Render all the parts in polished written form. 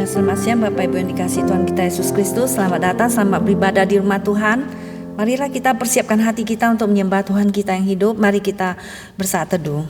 Selamat siang Bapak Ibu yang dikasihi Tuhan kita Yesus Kristus. Selamat datang, selamat beribadah di rumah Tuhan. Marilah kita persiapkan hati kita untuk menyembah Tuhan kita yang hidup. Mari kita bersaat teduh.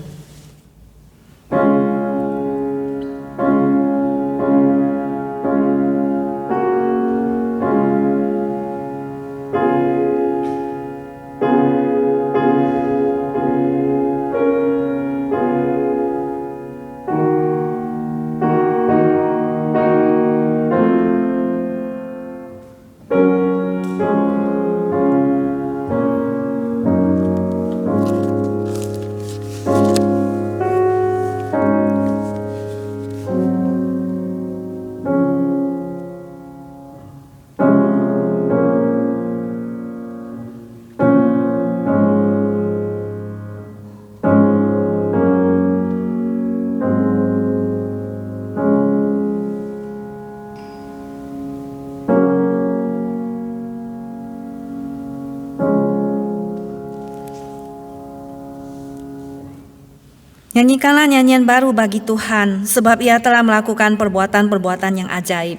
Nyanyikanlah nyanyian baru bagi Tuhan, sebab Ia telah melakukan perbuatan-perbuatan yang ajaib.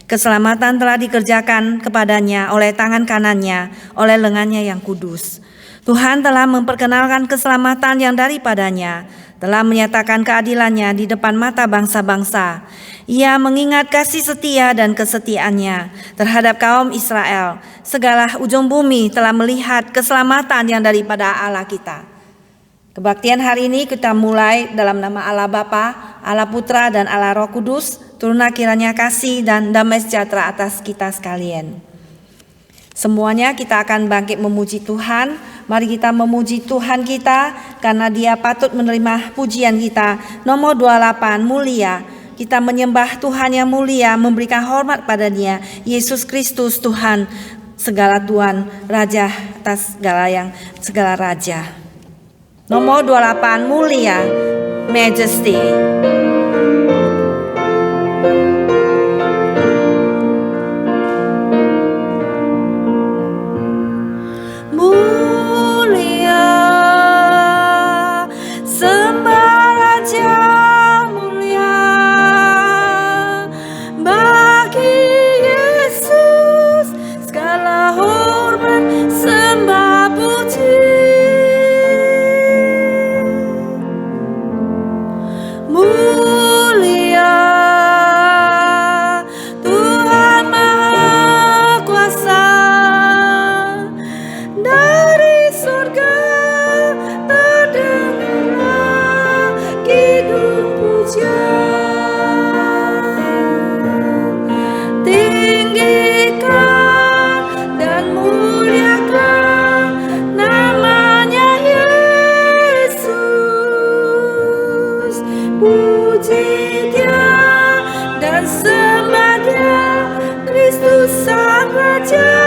Keselamatan telah dikerjakan kepadanya oleh tangan kanannya, oleh lengannya yang kudus. Tuhan telah memperkenalkan keselamatan yang daripadanya, telah menyatakan keadilannya di depan mata bangsa-bangsa. Ia mengingat kasih setia dan kesetiaannya terhadap kaum Israel. Segala ujung bumi telah melihat keselamatan yang daripada Allah kita. Kebaktian hari ini kita mulai dalam nama Allah Bapa, Allah Putra, dan Allah Roh Kudus. Turunlah kiranya kasih dan damai sejahtera atas kita sekalian. Semuanya kita akan bangkit memuji Tuhan. Mari kita memuji Tuhan kita karena Dia patut menerima pujian kita. Nomor 28, mulia. Kita menyembah Tuhan yang mulia, memberikan hormat pada Dia, Yesus Kristus Tuhan, segala Tuhan, Raja atas segala raja. Nomor 28, mulia, majesty. Mulia, sembah Raja mulia, bagi Yesus segala hormat, sembah puji. Mulia Tuhan Maha Kuasa, dari surga terdengarlah kidung pujian. Tinggikan dan muliakan namanya Yesus. Puji Dia dan sembah Dia, Kristus Sang Raja.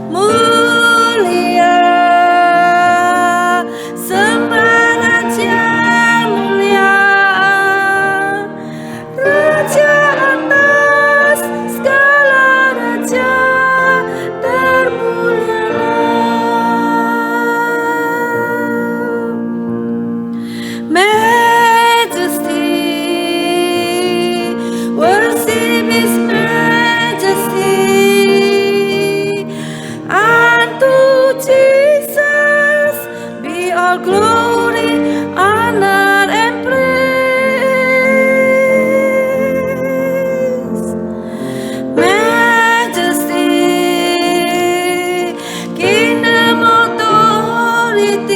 Mulia, sembah Raja mulia, Raja atas segala raja, Majesty, worship His majesty. Unto Jesus be all glory, honor, and praise. Majesty, kingdom, authority.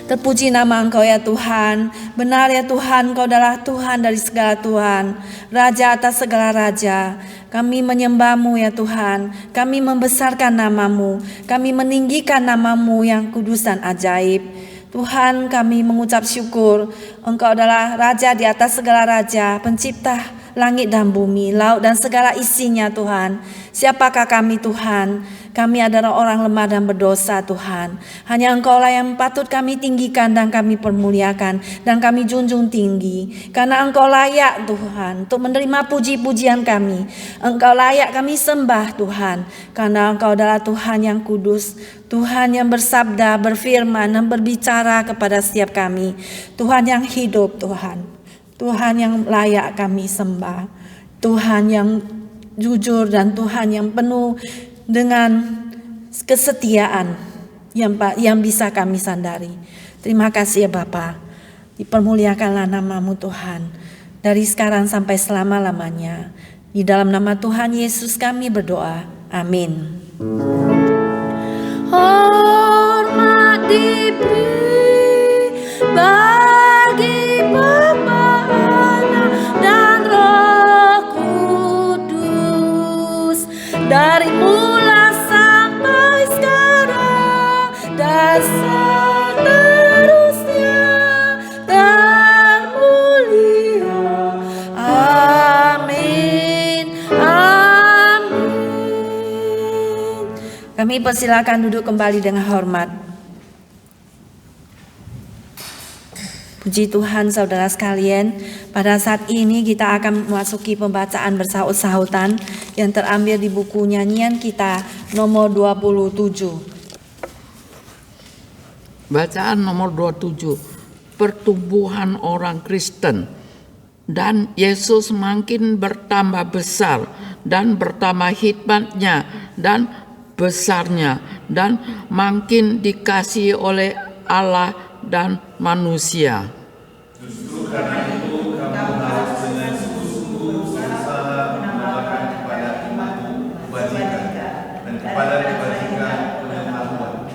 Terpuji nama Engkau ya Tuhan. Benar ya Tuhan, Engkau adalah Tuhan dari segala Tuhan, Raja atas segala raja. Kami menyembah-Mu ya Tuhan. Kami membesarkan nama-Mu. Kami meninggikan nama-Mu yang kudus dan ajaib. Tuhan, kami mengucap syukur. Engkau adalah Raja di atas segala raja, Pencipta langit dan bumi, laut dan segala isinya Tuhan. Siapakah kami Tuhan? Kami adalah orang lemah dan berdosa Tuhan. Hanya Engkau-lah yang patut kami tinggikan dan kami permuliakan dan kami junjung tinggi. Karena Engkau layak Tuhan untuk menerima puji-pujian kami. Engkau layak kami sembah Tuhan. Karena Engkau adalah Tuhan yang kudus, Tuhan yang bersabda, berfirman dan berbicara kepada setiap kami. Tuhan yang hidup Tuhan. Tuhan yang layak kami sembah, Tuhan yang jujur dan Tuhan yang penuh dengan kesetiaan yang bisa kami sandari. Terima kasih ya Bapa. Dipermuliakanlah nama-Mu Tuhan dari sekarang sampai selama-lamanya. Di dalam nama Tuhan Yesus kami berdoa. Amin. Hormat diberi bagi Bapa, Anak dan Roh Kudus, dari mula sampai sekarang dan seterusnya termulia. Amin. Amin. Kami persilakan duduk kembali dengan hormat. Puji Tuhan saudara sekalian, pada saat ini kita akan memasuki pembacaan bersahut-sahutan yang terambil di buku nyanyian kita nomor 27. Bacaan nomor 27, pertumbuhan orang Kristen. Dan Yesus makin bertambah besar dan bertambah hikmatnya dan besarnya dan makin dikasihi oleh Allah dan manusia. Justru karena itu kamu harus dengan sungguh-sungguh berusaha menambahkan kepada imanmu kebajikan dan kepada kebajikan pengetahuan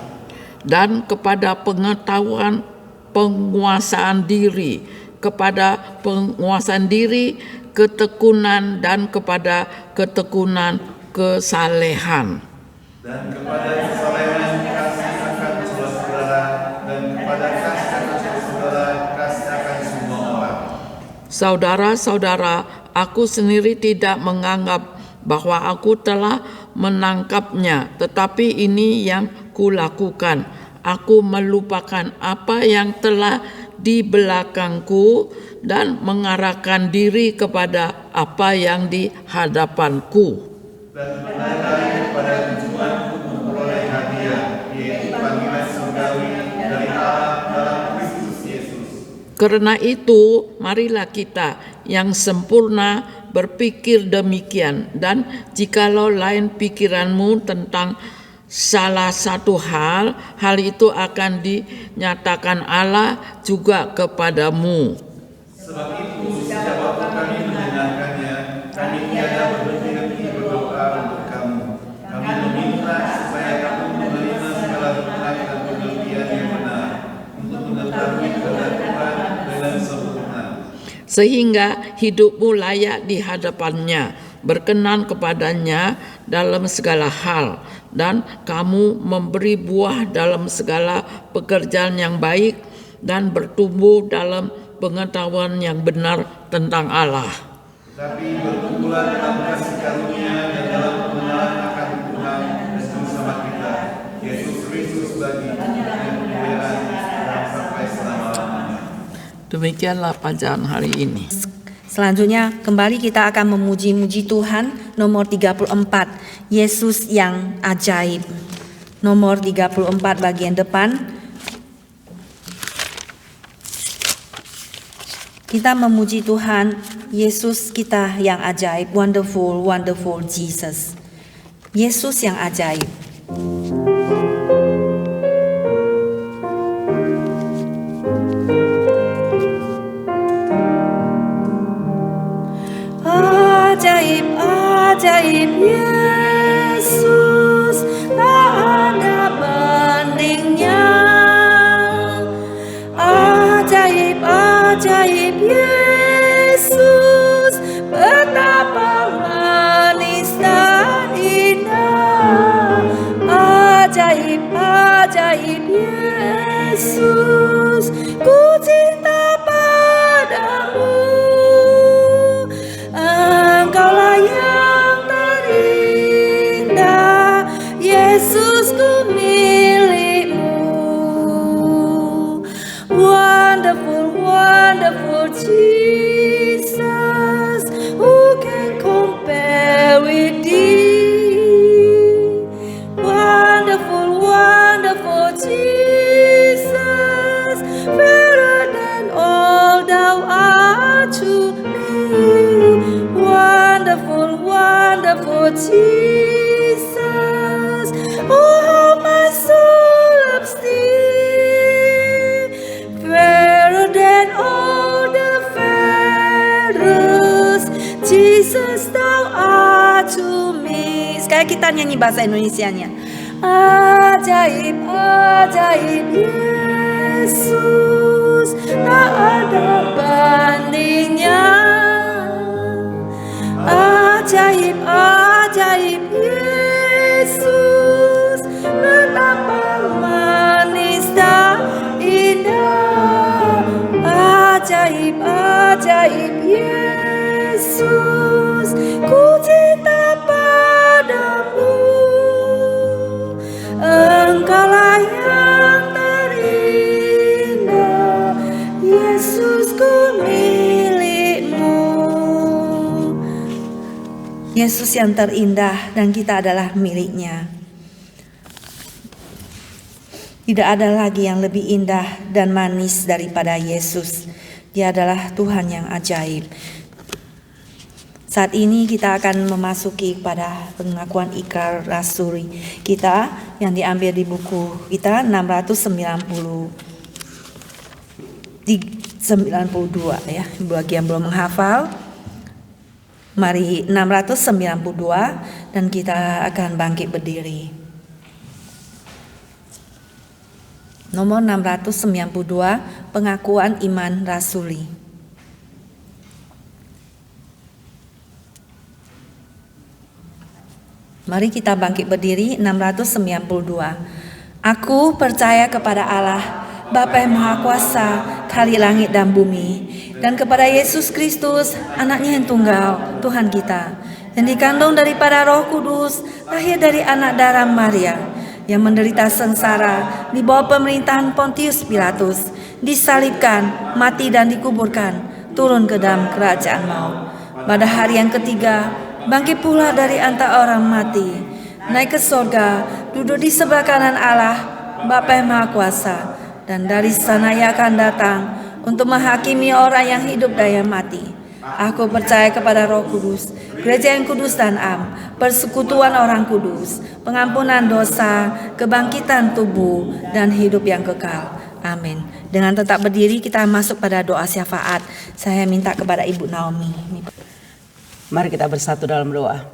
dan kepada pengetahuan penguasaan diri, kepada penguasaan diri ketekunan dan kepada ketekunan kesalehan. Dan kepada kesalehan kasih akan saudara dan kepada kasih akan saudara kasih akan semua orang. Saudara-saudara, aku sendiri tidak menganggap bahwa aku telah menangkapnya, tetapi ini yang kulakukan. Aku melupakan apa yang telah di belakangku dan mengarahkan diri kepada apa yang di hadapanku. Dan menandai kepada tujuan untuk memperoleh hadiah, yaitu panggilan surgawi dari Allah dalam Kristus Yesus. Karena itu, marilah kita yang sempurna berpikir demikian, dan jikalau lain pikiranmu tentang salah satu hal itu akan dinyatakan Allah juga kepadamu. Sebab itu, sejak waktu kami mendengarkannya, kami tiada berhenti-henti berdoa untuk kamu. Kami meminta supaya kamu menerima segala hikmat dan pengertian yang benar, untuk mengetahui kehendak Tuhan dengan sempurna. Sehingga hidupmu layak di hadapannya, berkenan kepadanya dalam segala hal, dan kamu memberi buah dalam segala pekerjaan yang baik, dan bertumbuh dalam pengetahuan yang benar tentang Allah. Tapi bertumbuhlah dalam kasih karunia dan dalam pengenalan akan Tuhan Yesus sama kita, Yesus Kristus bagi kemuliaan sekarang sampai selama-lamanya. Demikianlah bacaan hari ini. Selanjutnya kembali kita akan memuji-muji Tuhan nomor 34, Yesus yang ajaib. Nomor 34 bagian depan. Kita memuji Tuhan, Yesus kita yang ajaib, wonderful, wonderful Jesus. Yesus yang ajaib. Ajaib, ajaib Yesus, tak ada bandingnya. Jesus. Oh, how my soul loves thee, fairer than all the fairest. Jesus, thou art to me. Sekali kita nyanyi bahasa Indonesianya. Ajaib, ajaib Yesus, tak ada bandingnya. Ajaib, ajaib Yesus, betapa manis dan indah. Ajaib, ajaib Yesus, ku cinta padamu. Engkaulah yang terindah, Yesus, ku milikmu. Yesus yang terindah dan kita adalah miliknya. Tidak ada lagi yang lebih indah dan manis daripada Yesus. Dia adalah Tuhan yang ajaib. Saat ini kita akan memasuki pada pengakuan ikrar rasuli kita yang diambil di buku kita 692 ya. Bagi yang belum menghafal, mari 692 dan kita akan bangkit berdiri. Nomor 692, pengakuan iman rasuli. Mari kita bangkit berdiri 692. Aku percaya kepada Allah, Bapa yang Maha Kuasa, Khalik langit dan bumi, dan kepada Yesus Kristus, Anaknya yang tunggal, Tuhan kita, yang dikandung daripada Roh Kudus, lahir dari anak darah Maria, yang menderita sengsara di bawah pemerintahan Pontius Pilatus, disalibkan, mati dan dikuburkan, turun ke dalam kerajaan maut. Pada hari yang ketiga, bangkit pula dari antara orang mati, naik ke sorga, duduk di sebelah kanan Allah, Bapa yang Maha Kuasa, dan dari sana Ia akan datang untuk menghakimi orang yang hidup dan yang mati. Aku percaya kepada Roh Kudus, gereja yang kudus dan am, persekutuan orang kudus, pengampunan dosa, kebangkitan tubuh, dan hidup yang kekal. Amin. Dengan tetap berdiri kita masuk pada doa syafaat. Saya minta kepada Ibu Naomi. Mari kita bersatu dalam doa.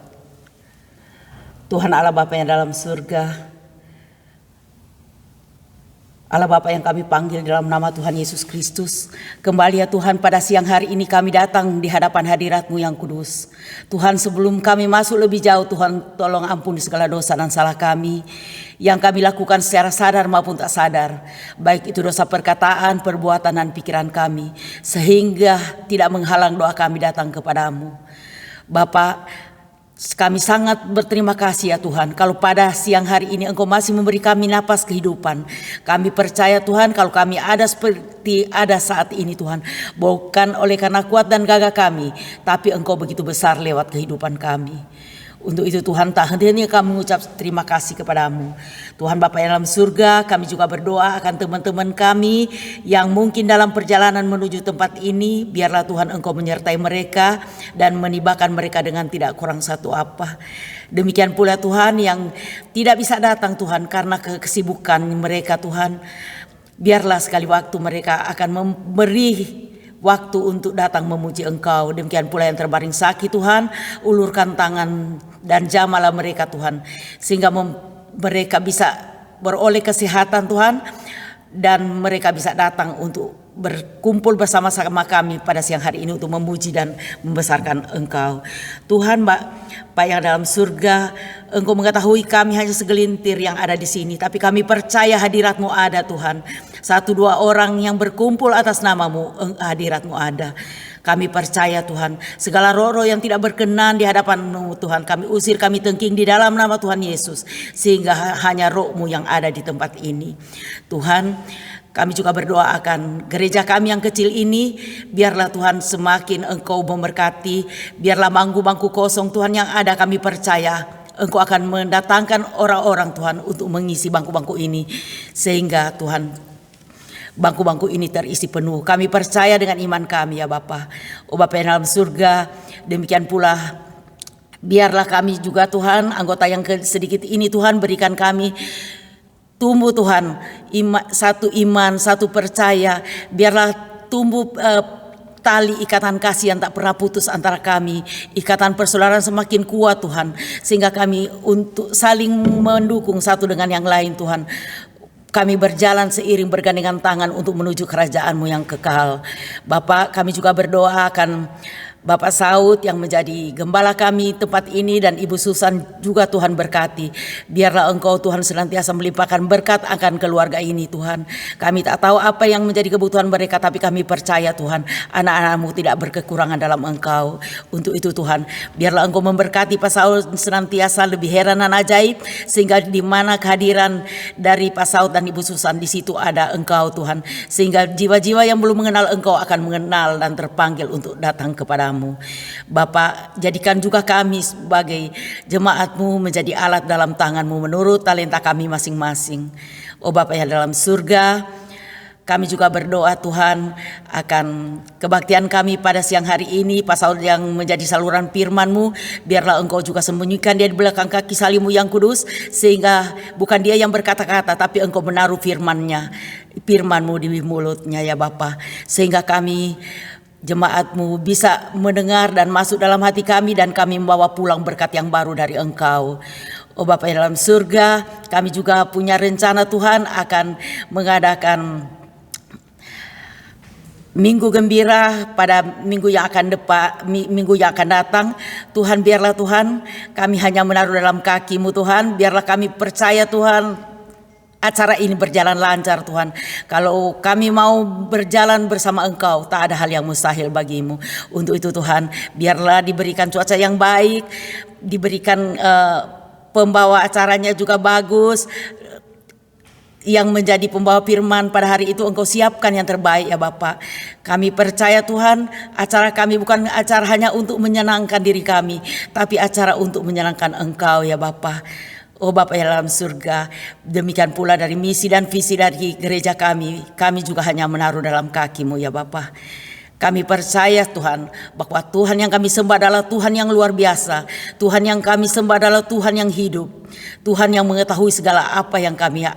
Tuhan Allah Bapa yang dalam surga, Allah Bapa yang kami panggil dalam nama Tuhan Yesus Kristus, kembali ya Tuhan pada siang hari ini kami datang di hadapan hadirat-Mu yang kudus. Tuhan, sebelum kami masuk lebih jauh, Tuhan tolong ampuni segala dosa dan salah kami yang kami lakukan secara sadar maupun tak sadar, baik itu dosa perkataan, perbuatan dan pikiran kami, sehingga tidak menghalang doa kami datang kepadamu. Bapak, kami sangat berterima kasih ya Tuhan, kalau pada siang hari ini Engkau masih memberi kami napas kehidupan. Kami percaya Tuhan, kalau kami ada seperti ada saat ini Tuhan, bukan oleh karena kuat dan gagah kami, tapi Engkau begitu besar lewat kehidupan kami. Untuk itu Tuhan, tak henti-hentinya kami mengucap terima kasih kepadamu. Tuhan Bapa yang dalam surga, kami juga berdoa akan teman-teman kami yang mungkin dalam perjalanan menuju tempat ini. Biarlah Tuhan Engkau menyertai mereka dan menibakan mereka dengan tidak kurang satu apa. Demikian pula Tuhan yang tidak bisa datang Tuhan karena kesibukan mereka Tuhan. Biarlah sekali waktu mereka akan memberi waktu untuk datang memuji Engkau. Demikian pula yang terbaring sakit Tuhan, ulurkan tangan dan jamalah mereka Tuhan, sehingga mereka bisa beroleh kesehatan Tuhan, dan mereka bisa datang untuk berkumpul bersama-sama kami pada siang hari ini untuk memuji dan membesarkan Engkau. Tuhan Bapa yang dalam surga, Engkau mengetahui kami hanya segelintir yang ada di sini, tapi kami percaya hadirat-Mu ada Tuhan. 1-2 orang yang berkumpul atas nama-Mu, hadirat-Mu ada. Kami percaya Tuhan, segala roh-roh yang tidak berkenan di hadapan-Mu Tuhan, kami usir, kami tengking di dalam nama Tuhan Yesus, sehingga hanya Roh-Mu yang ada di tempat ini. Tuhan, kami juga berdoa akan gereja kami yang kecil ini, biarlah Tuhan semakin Engkau memberkati, biarlah bangku-bangku kosong Tuhan yang ada, kami percaya Engkau akan mendatangkan orang-orang Tuhan untuk mengisi bangku-bangku ini, sehingga Tuhan bangku-bangku ini terisi penuh. Kami percaya dengan iman kami ya Bapa. Oh Bapa yang dalam surga, demikian pula Biarlah kami juga Tuhan, anggota yang sedikit ini Tuhan, berikan kami tumbuh Tuhan, satu iman, satu percaya. Biarlah tumbuh tali ikatan kasih yang tak pernah putus antara kami. Ikatan persaudaraan semakin kuat Tuhan, sehingga kami untuk saling mendukung satu dengan yang lain Tuhan. Kami berjalan seiring bergandengan tangan untuk menuju kerajaan-Mu yang kekal. Bapak, kami juga berdoa akan Bapak Saud yang menjadi gembala kami tempat ini, dan Ibu Susan juga Tuhan berkati. Biarlah Engkau Tuhan senantiasa melimpahkan berkat akan keluarga ini Tuhan. Kami tak tahu apa yang menjadi kebutuhan mereka, tapi kami percaya Tuhan anak-anak-Mu tidak berkekurangan dalam Engkau. Untuk itu Tuhan, biarlah Engkau memberkati Pak Saud senantiasa lebih heran dan ajaib, sehingga di mana kehadiran dari Pak Saud dan Ibu Susan, di situ ada Engkau Tuhan, sehingga jiwa-jiwa yang belum mengenal Engkau akan mengenal dan terpanggil untuk datang kepada Bapak, jadikan juga kami sebagai jemaat-Mu menjadi alat dalam tangan-Mu menurut talenta kami masing-masing. Oh Bapak yang dalam surga, kami juga berdoa Tuhan akan kebaktian kami pada siang hari ini. Pak Saud yang menjadi saluran firman-Mu, biarlah Engkau juga sembunyikan dia di belakang kaki salib-Mu yang kudus, sehingga bukan dia yang berkata-kata, tapi Engkau menaruh firman-Mu di mulutnya ya Bapa, sehingga kami jemaat-Mu bisa mendengar dan masuk dalam hati kami, dan kami membawa pulang berkat yang baru dari Engkau. Oh Bapa yang dalam surga, kami juga punya rencana Tuhan akan mengadakan Minggu Gembira pada minggu yang akan datang. Tuhan, biarlah Tuhan kami hanya menaruh dalam kaki-Mu Tuhan. Biarlah kami percaya Tuhan acara ini berjalan lancar Tuhan. Kalau kami mau berjalan bersama Engkau, tak ada hal yang mustahil bagi-Mu. Untuk itu Tuhan, biarlah diberikan cuaca yang baik, diberikan pembawa acaranya juga bagus. Yang menjadi pembawa firman pada hari itu Engkau siapkan yang terbaik ya Bapak. Kami percaya Tuhan, acara kami bukan acara hanya untuk menyenangkan diri kami, tapi acara untuk menyenangkan Engkau ya Bapak. Oh Bapa yang dalam surga, demikian pula dari misi dan visi dari gereja kami juga hanya menaruh dalam kaki-Mu ya Bapa. Kami percaya Tuhan bahwa Tuhan yang kami sembah adalah Tuhan yang luar biasa. Tuhan yang kami sembah adalah Tuhan yang hidup. Tuhan yang mengetahui segala apa yang kami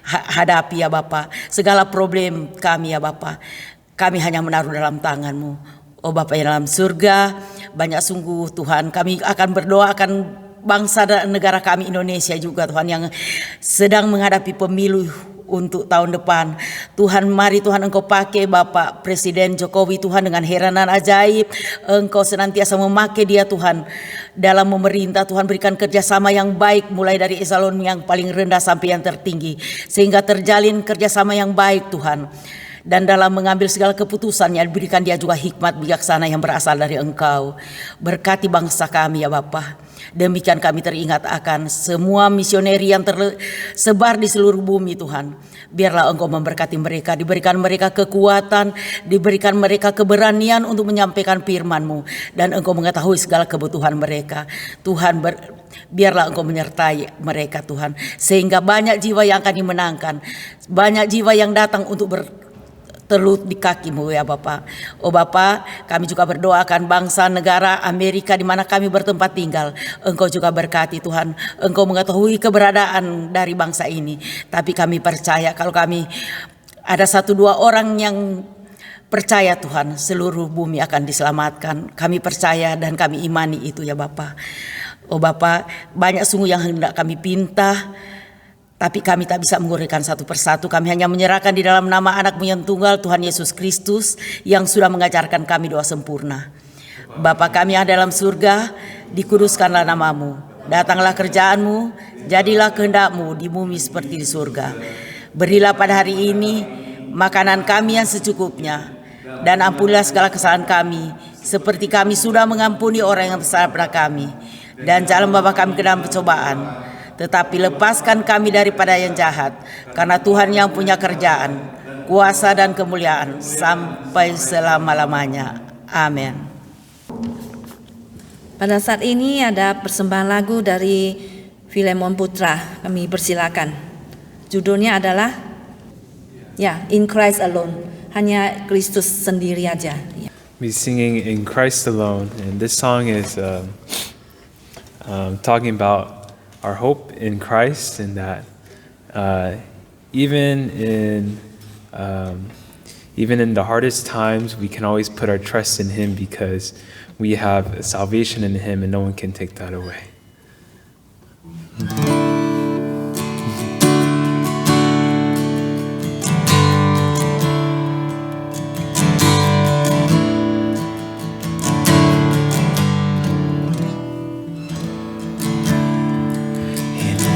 hadapi ya Bapa. Segala problem kami ya Bapa. Kami hanya menaruh dalam tangan-Mu. Oh Bapa yang dalam surga, banyak sungguh Tuhan kami akan berdoa akan bangsa dan negara kami Indonesia juga Tuhan, yang sedang menghadapi pemilu untuk tahun depan. Tuhan, mari Tuhan Engkau pakai Bapak Presiden Jokowi Tuhan dengan heran dan ajaib. Engkau senantiasa memakai dia Tuhan dalam memerintah. Tuhan, berikan kerjasama yang baik mulai dari eselon yang paling rendah sampai yang tertinggi, sehingga terjalin kerjasama yang baik Tuhan. Dan dalam mengambil segala keputusannya, berikan dia juga hikmat bijaksana yang berasal dari Engkau. Berkati bangsa kami ya Bapa. Demikian kami teringat akan semua misioneri yang tersebar di seluruh bumi Tuhan. Biarlah Engkau memberkati mereka, diberikan mereka kekuatan, diberikan mereka keberanian untuk menyampaikan firman-Mu, dan Engkau mengetahui segala kebutuhan mereka. Tuhan, biarlah Engkau menyertai mereka Tuhan, sehingga banyak jiwa yang akan dimenangkan, banyak jiwa yang datang untuk terlut di kaki-Mu ya Bapak. Oh Bapak, kami juga berdoakan bangsa negara Amerika di mana kami bertempat tinggal. Engkau juga berkati Tuhan. Engkau mengetahui keberadaan dari bangsa ini. Tapi kami percaya kalau kami ada 1-2 orang yang percaya Tuhan, seluruh bumi akan diselamatkan. Kami percaya dan kami imani itu ya Bapak. Oh Bapak, banyak sungguh yang hendak kami pinta, tapi kami tak bisa menguraikan satu persatu. Kami hanya menyerahkan di dalam nama anak-Mu yang tunggal, Tuhan Yesus Kristus, yang sudah mengajarkan kami doa sempurna. Bapa kami yang dalam surga, dikuduskanlah nama-Mu. Datanglah kerjaan-Mu, jadilah kehendak-Mu di bumi seperti di surga. Berilah pada hari ini makanan kami yang secukupnya, dan ampunilah segala kesalahan kami, seperti kami sudah mengampuni orang yang bersalah pada kami. Dan jangan membawa kami ke dalam percobaan, tetapi lepaskan kami daripada yang jahat, karena Tuhan yang punya kerjaan, kuasa dan kemuliaan sampai selama-lamanya. Amin. Pada saat ini ada persembahan lagu dari Filemon Putra. Kami persilakan. Judulnya adalah In Christ Alone. Hanya Kristus sendiri aja. Be singing In Christ Alone, and this song is talking about our hope in Christ, and that even in the hardest times, we can always put our trust in Him because we have salvation in Him, and no one can take that away.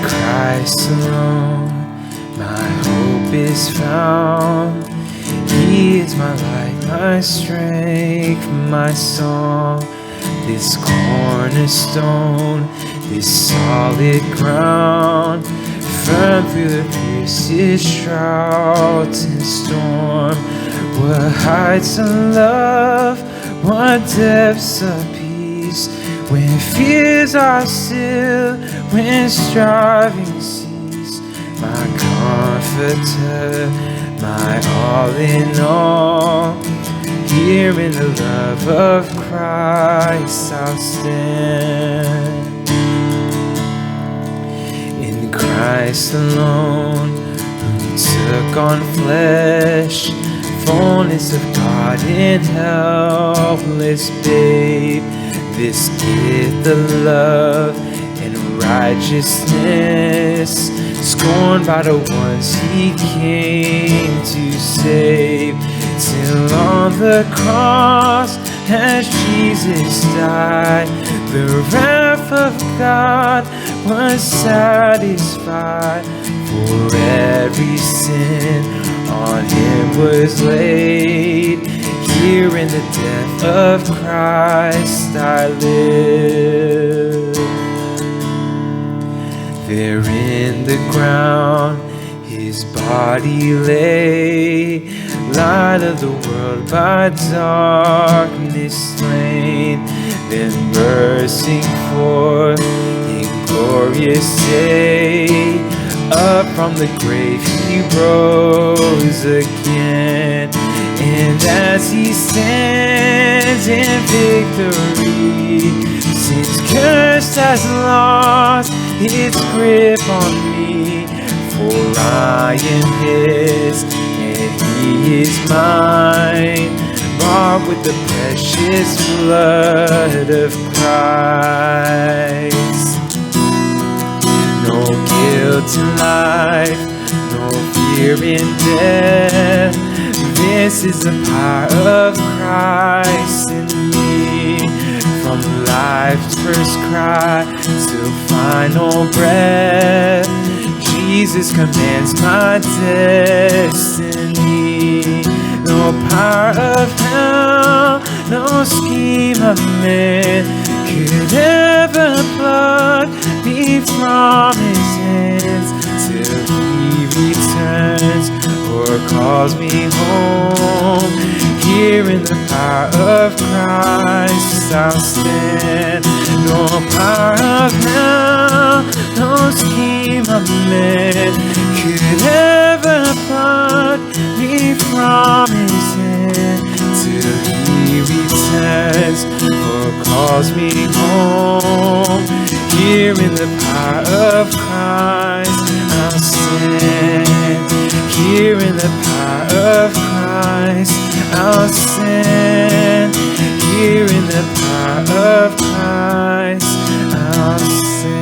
Christ alone, my hope is found. He is my light, my strength, my song. This cornerstone, this solid ground, firm through the fiercest drought and storm. What heights of love, what depths of peace, when fears are still, when striving cease. My comforter, my all in all, here in the love of Christ I'll stand. In Christ alone, who took on flesh, fullness of God in helpless babe. This gift of love and righteousness, scorned by the ones He came to save. Till on the cross, as Jesus died, the wrath of God was satisfied. For every sin on Him was laid. Here in the death of Christ I live. There in the ground His body lay, light of the world by darkness slain. Then bursting forth in glorious day, up from the grave He rose again. And as He stands in victory, sin's curse has lost its grip on me. For I am His and He is mine, bought with the precious blood of Christ. No guilt in life, no fear in death. This is the power of Christ in me. From life's first cry till final breath, Jesus commands my destiny. No power of hell, no scheme of man could ever pluck me from His hands till He returns or calls me home. Here in the power of Christ I'll stand. No power of hell, no scheme of man could ever pluck me from His hand till He returns or calls me home. Here in the power of Christ I'll stand. Here in the power of Christ I'll stand. Here in the power of Christ I'll stand.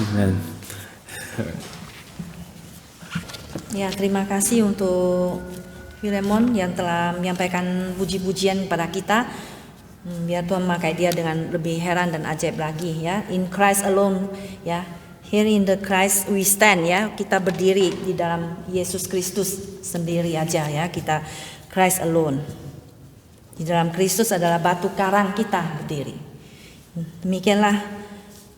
Amen. Ya, terima kasih untuk Filemon yang telah menyampaikan puji-pujian kepada kita. Biar Tuhan memakai dia dengan lebih heran dan ajaib lagi ya. In Christ alone ya. Here in the Christ we stand ya. Kita berdiri di dalam Yesus Kristus sendiri aja ya. Kita Christ alone. Di dalam Kristus adalah batu karang kita berdiri. Demikianlah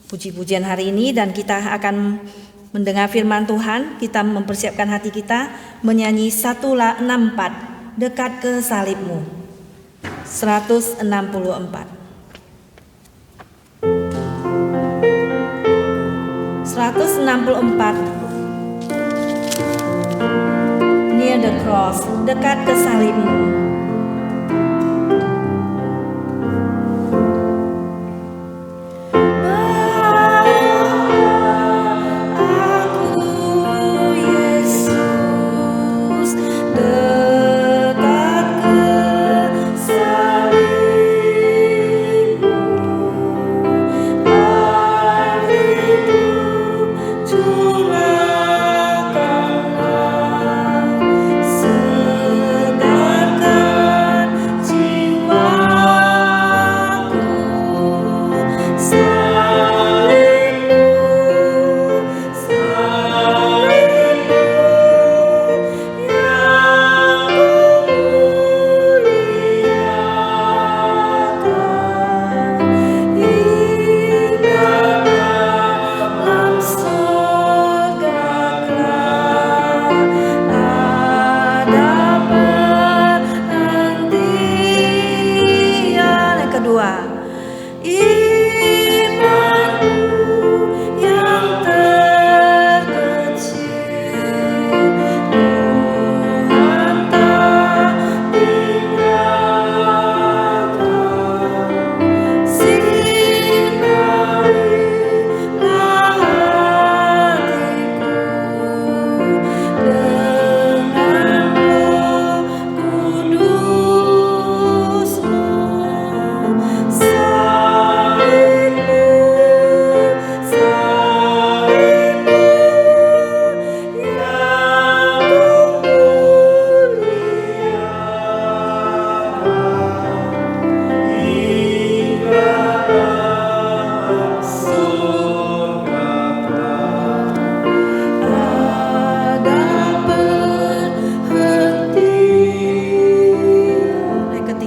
puji-pujian hari ini, dan kita akan mendengar firman Tuhan. Kita mempersiapkan hati kita menyanyi 164, dekat ke salibmu. 164. Near the cross, dekat ke salibmu.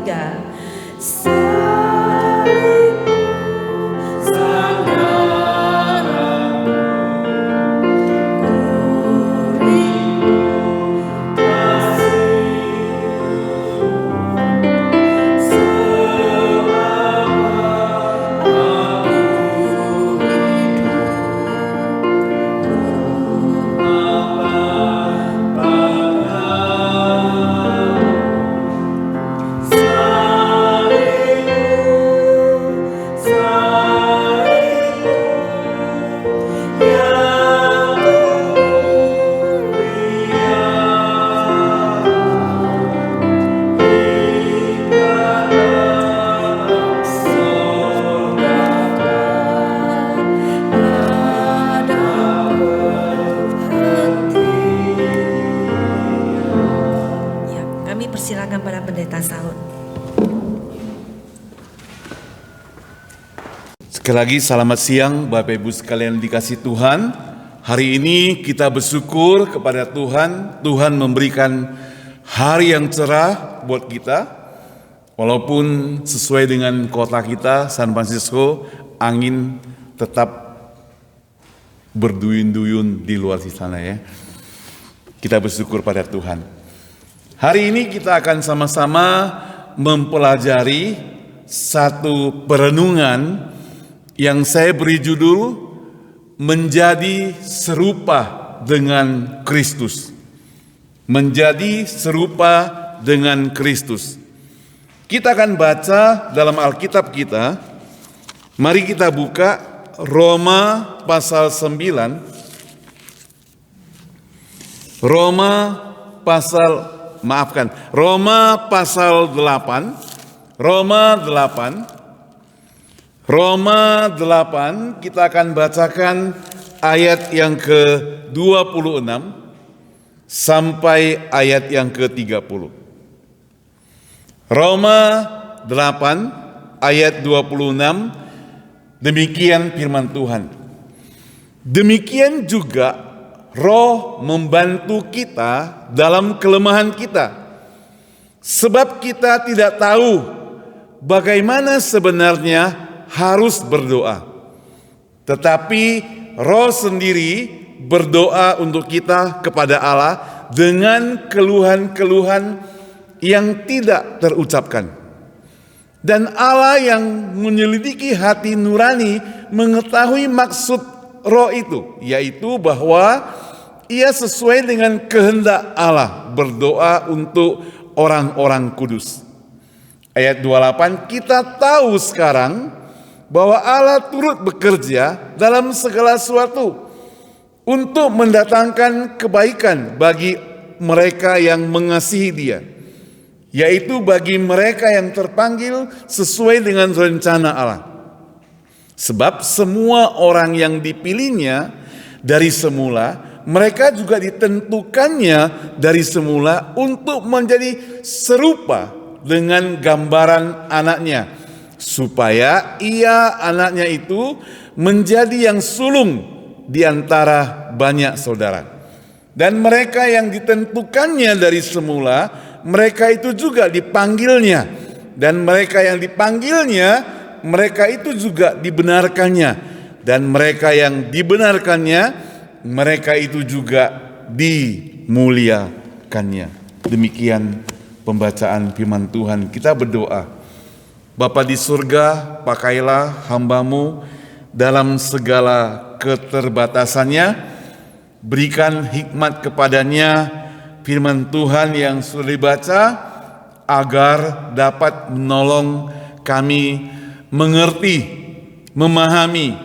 tiga. Ya, kami persilakan pada pendeta Saud. Sekali lagi selamat siang Bapak Ibu sekalian dikasih Tuhan. Hari ini kita bersyukur kepada Tuhan. Tuhan memberikan hari yang cerah buat kita. Walaupun sesuai dengan kota kita San Francisco, angin tetap berduyun-duyun di luar sana ya. Kita bersyukur pada Tuhan. Hari ini kita akan sama-sama mempelajari satu perenungan yang saya beri judul Menjadi Serupa dengan Kristus. Menjadi serupa dengan Kristus. Kita akan baca dalam Alkitab kita. Mari kita buka Roma pasal 9. Roma pasal 8. Roma 8 kita akan bacakan ayat yang ke-26 sampai ayat yang ke-30. Roma 8 ayat 26, demikian firman Tuhan. Demikian juga Roh membantu kita dalam kelemahan kita. Sebab kita tidak tahu bagaimana sebenarnya harus berdoa. Tetapi Roh sendiri berdoa untuk kita kepada Allah dengan keluhan-keluhan yang tidak terucapkan. Dan Allah yang menyelidiki hati nurani mengetahui maksud Roh itu, yaitu bahwa ia sesuai dengan kehendak Allah berdoa untuk orang-orang kudus. Ayat 28, kita tahu sekarang bahwa Allah turut bekerja dalam segala sesuatu untuk mendatangkan kebaikan bagi mereka yang mengasihi Dia, yaitu bagi mereka yang terpanggil sesuai dengan rencana Allah. Sebab semua orang yang dipilihnya dari semula, mereka juga ditentukannya dari semula untuk menjadi serupa dengan gambaran anaknya, supaya ia anaknya itu menjadi yang sulung di antara banyak saudara. Dan mereka yang ditentukannya dari semula, mereka itu juga dipanggilnya. Dan mereka yang dipanggilnya, mereka itu juga dibenarkannya. Dan mereka yang dibenarkannya, mereka itu juga dimuliakannya. Demikian pembacaan firman Tuhan. Kita berdoa. Bapa di surga, pakailah hamba-Mu dalam segala keterbatasannya. Berikan hikmat kepadanya firman Tuhan yang sudah dibaca, agar dapat menolong kami mengerti, memahami,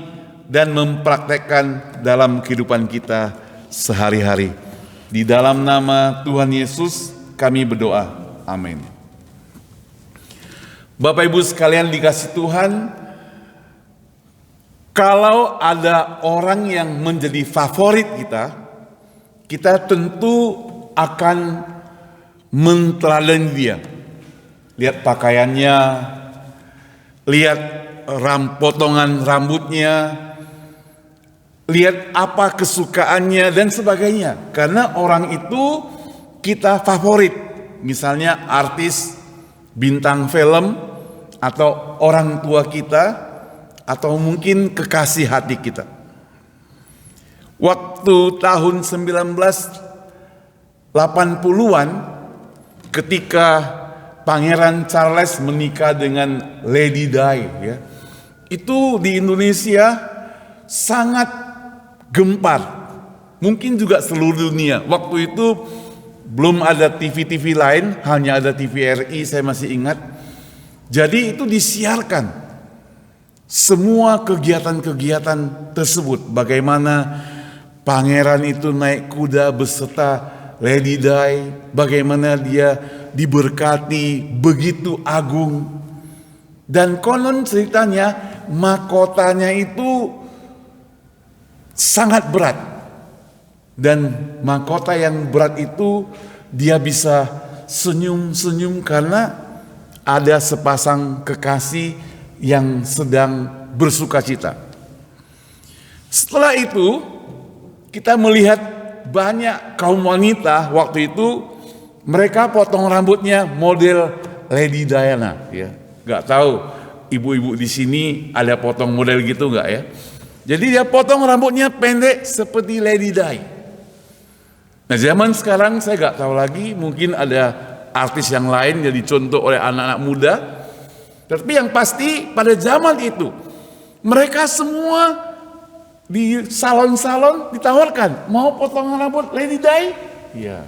dan mempraktekkan dalam kehidupan kita sehari-hari. Di dalam nama Tuhan Yesus kami berdoa. Amin. Bapak Ibu sekalian dikasih Tuhan, kalau ada orang yang menjadi favorit kita tentu akan menteladani dia. Lihat pakaiannya, lihat potongan rambutnya, lihat apa kesukaannya dan sebagainya. Karena orang itu kita favorit. Misalnya artis bintang film, atau orang tua kita, atau mungkin kekasih hati kita. Waktu tahun 1980-an, ketika Pangeran Charles menikah dengan Lady Di, ya, itu di Indonesia sangat gempar, mungkin juga seluruh dunia. Waktu itu belum ada TV-TV lain, hanya ada TVRI, saya masih ingat. Jadi itu disiarkan semua kegiatan-kegiatan tersebut, bagaimana pangeran itu naik kuda beserta Lady Di, bagaimana dia diberkati begitu agung. Dan konon ceritanya mahkotanya itu sangat berat. Dan mahkota yang berat itu dia bisa senyum-senyum karena ada sepasang kekasih yang sedang bersukacita. Setelah itu kita melihat banyak kaum wanita waktu itu, mereka potong rambutnya model Lady Diana, ya. Gak tahu ibu-ibu di sini ada potong model gitu nggak ya? Jadi dia potong rambutnya pendek seperti Lady Di. Nah, zaman sekarang saya gak tahu lagi, mungkin ada artis yang lain yang dicontoh oleh anak-anak muda. Tapi yang pasti pada zaman itu mereka semua di salon-salon ditawarkan, mau potong rambut Lady Di? Iya.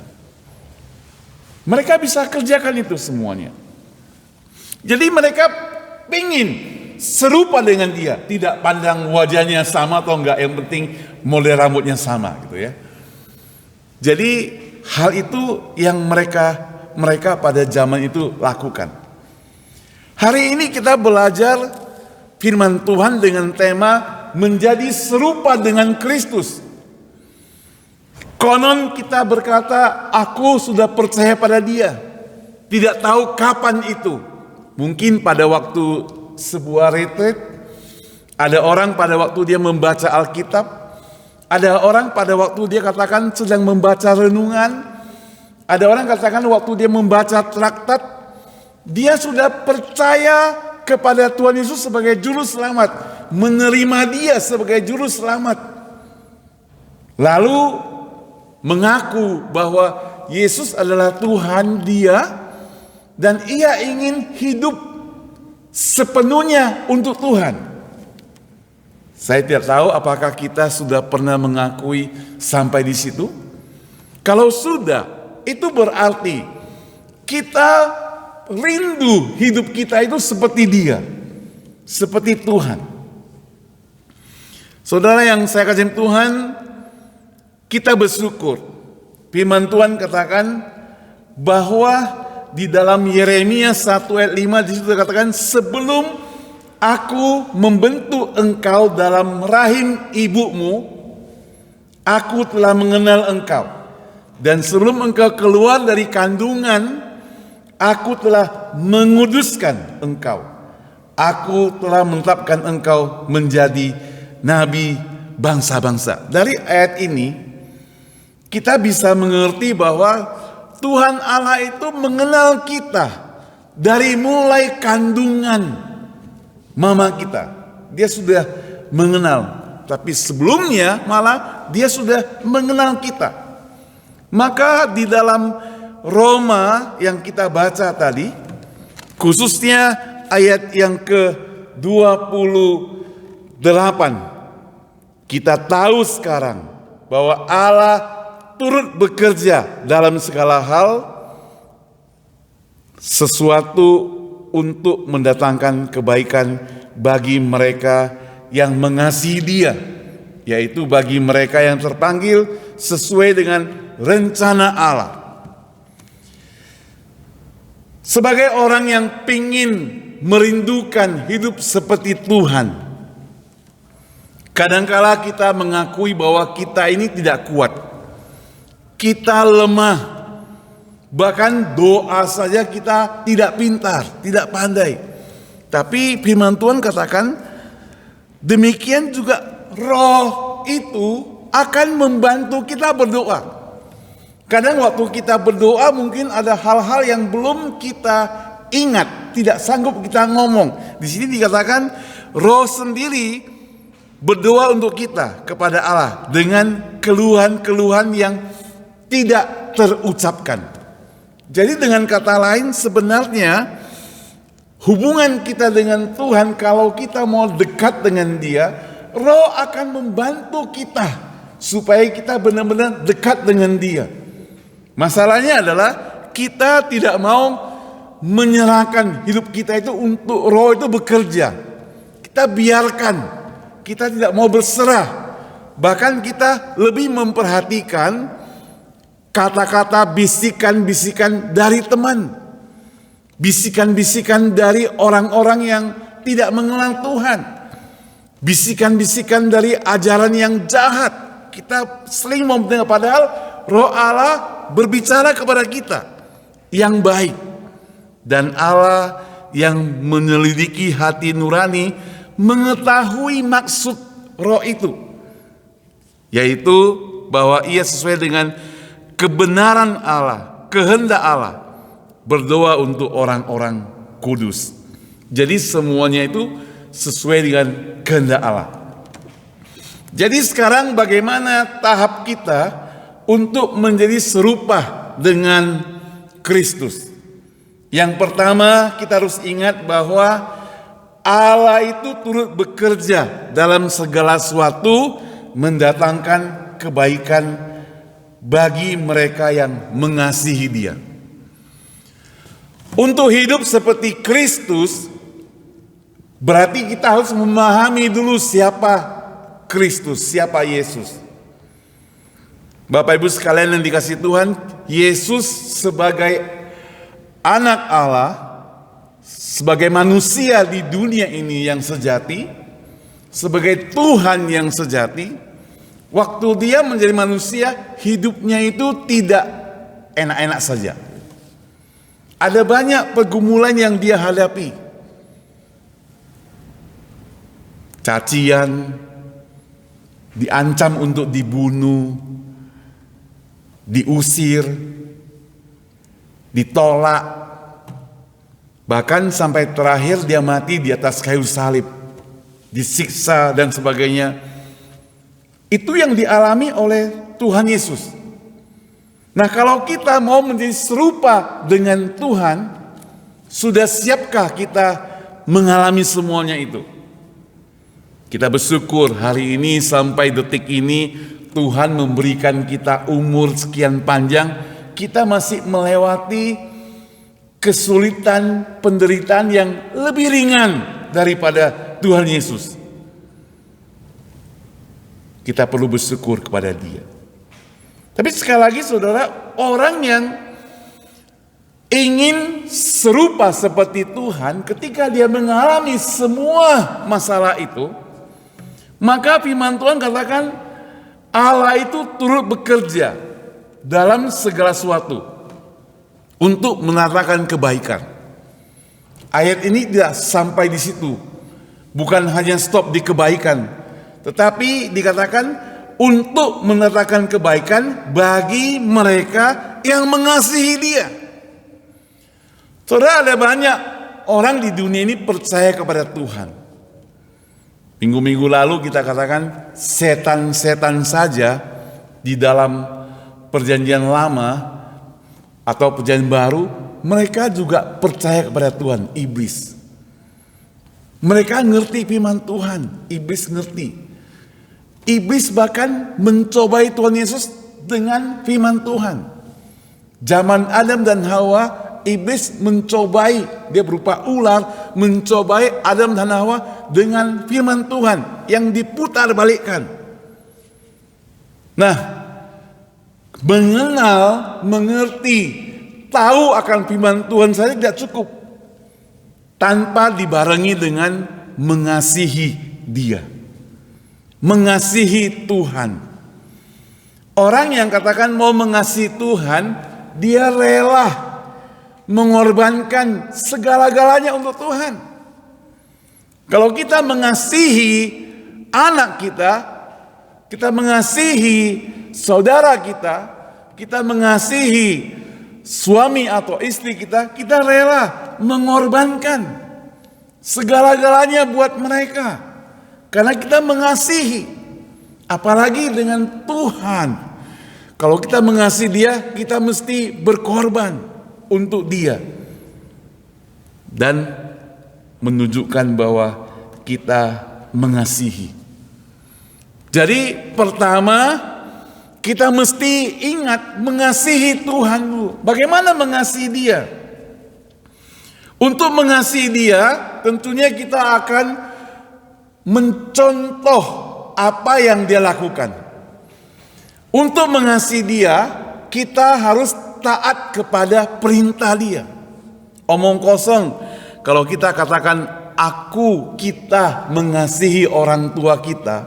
Mereka bisa kerjakan itu semuanya. Jadi mereka ingin serupa dengan dia, tidak pandang wajahnya sama atau enggak, yang penting model rambutnya sama gitu ya. Jadi hal itu yang mereka pada zaman itu lakukan. Hari ini kita belajar firman Tuhan dengan tema menjadi serupa dengan Kristus. Konon kita berkata, aku sudah percaya pada dia. Tidak tahu kapan itu. Mungkin pada waktu sebuah retreat, ada orang pada waktu dia membaca Alkitab, ada orang pada waktu dia katakan sedang membaca renungan, ada orang katakan waktu dia membaca traktat, dia sudah percaya kepada Tuhan Yesus sebagai juru selamat, menerima dia sebagai juru selamat, lalu mengaku bahwa Yesus adalah Tuhan dia, dan ia ingin hidup sepenuhnya untuk Tuhan. Saya tidak tahu apakah kita sudah pernah mengakui sampai di situ. Kalau sudah, itu berarti kita rindu hidup kita itu seperti dia, seperti Tuhan. Saudara yang saya kasih Tuhan, kita bersyukur. Firman Tuhan katakan bahwa di dalam Yeremia 1 ayat 5 di situ dikatakan, sebelum aku membentuk engkau dalam rahim ibumu, aku telah mengenal engkau. Dan sebelum engkau keluar dari kandungan, aku telah menguduskan engkau. Aku telah menetapkan engkau menjadi nabi bangsa-bangsa. Dari ayat ini, kita bisa mengerti bahwa Tuhan Allah itu mengenal kita dari mulai kandungan mama kita. Dia sudah mengenal. Tapi sebelumnya malah dia sudah mengenal kita. Maka di dalam Roma yang kita baca tadi, khususnya ayat yang ke-28, kita tahu sekarang bahwa Allah turut bekerja dalam segala hal sesuatu untuk mendatangkan kebaikan bagi mereka yang mengasihi Dia, yaitu bagi mereka yang terpanggil sesuai dengan rencana Allah. Sebagai orang yang ingin merindukan hidup seperti Tuhan, kadangkala kita mengakui bahwa kita ini tidak kuat. Kita lemah, bahkan doa saja kita tidak pintar, tidak pandai. Tapi firman Tuhan katakan, demikian juga Roh itu akan membantu kita berdoa. Kadang waktu kita berdoa mungkin ada hal-hal yang belum kita ingat, tidak sanggup kita ngomong. Di sini dikatakan Roh sendiri berdoa untuk kita kepada Allah dengan keluhan-keluhan yang tidak terucapkan. Jadi dengan kata lain sebenarnya hubungan kita dengan Tuhan, kalau kita mau dekat dengan Dia, Roh akan membantu kita supaya kita benar-benar dekat dengan Dia. Masalahnya adalah kita tidak mau menyerahkan hidup kita itu untuk Roh itu bekerja. Kita biarkan, kita tidak mau berserah. Bahkan kita lebih memperhatikan kata-kata bisikan-bisikan dari teman, bisikan-bisikan dari orang-orang yang tidak mengenal Tuhan, bisikan-bisikan dari ajaran yang jahat. Kita sering mau mendengar, padahal Roh Allah berbicara kepada kita yang baik. Dan Allah yang menyelidiki hati nurani mengetahui maksud Roh itu, yaitu bahwa ia sesuai dengan kebenaran Allah, kehendak Allah, berdoa untuk orang-orang kudus. Jadi semuanya itu sesuai dengan kehendak Allah. Jadi sekarang bagaimana tahap kita untuk menjadi serupa dengan Kristus? Yang pertama, kita harus ingat bahwa Allah itu turut bekerja dalam segala sesuatu mendatangkan kebaikan bagi mereka yang mengasihi Dia. Untuk hidup seperti Kristus, berarti kita harus memahami dulu siapa Kristus, siapa Yesus. Bapak Ibu sekalian yang dikasihi Tuhan, Yesus sebagai anak Allah, sebagai manusia di dunia ini yang sejati, sebagai Tuhan yang sejati, waktu Dia menjadi manusia, hidupnya itu tidak enak-enak saja. Ada banyak pergumulan yang Dia hadapi. Cacian, diancam untuk dibunuh, diusir, ditolak, bahkan sampai terakhir Dia mati di atas kayu salib, disiksa dan sebagainya. Itu yang dialami oleh Tuhan Yesus. Nah, kalau kita mau menjadi serupa dengan Tuhan, sudah siapkah kita mengalami semuanya itu? Kita bersyukur hari ini sampai detik ini Tuhan memberikan kita umur sekian panjang, kita masih melewati kesulitan, penderitaan yang lebih ringan daripada Tuhan Yesus. Kita perlu bersyukur kepada Dia. Tapi sekali lagi saudara, orang yang ingin serupa seperti Tuhan, ketika dia mengalami semua masalah itu, maka firman Tuhan katakan Allah itu turut bekerja dalam segala sesuatu untuk menatakan kebaikan. Ayat ini tidak sampai di situ, bukan hanya stop di kebaikan, tetapi dikatakan untuk menatakan kebaikan bagi mereka yang mengasihi Dia. Saudara, ada banyak orang di dunia ini percaya kepada Tuhan. Minggu-minggu lalu kita katakan setan-setan saja di dalam perjanjian lama atau perjanjian baru, mereka juga percaya kepada Tuhan, iblis. Mereka ngerti firman Tuhan, iblis ngerti. Iblis bahkan mencobai Tuhan Yesus dengan firman Tuhan. Zaman Adam dan Hawa, iblis mencobai, dia berupa ular, mencobai Adam dan Hawa dengan firman Tuhan yang diputar balikkan. Nah, mengenal, mengerti, tahu akan firman Tuhan saja tidak cukup tanpa dibarengi dengan mengasihi Dia, mengasihi Tuhan. Orang yang katakan mau mengasihi Tuhan, dia rela mengorbankan segala-galanya untuk Tuhan. Kalau kita mengasihi anak kita, kita mengasihi saudara kita, kita mengasihi suami atau istri kita, kita rela mengorbankan segala-galanya buat mereka. Karena kita mengasihi, apalagi dengan Tuhan. Kalau kita mengasihi Dia, kita mesti berkorban untuk Dia. Dan menunjukkan bahwa kita mengasihi. Jadi pertama, kita mesti ingat mengasihi Tuhan dulu. Bagaimana mengasihi Dia? Untuk mengasihi Dia, tentunya kita akan mencontoh apa yang Dia lakukan. Untuk mengasihi Dia, kita harus taat kepada perintah Dia. Omong kosong kalau kita katakan kita mengasihi orang tua kita,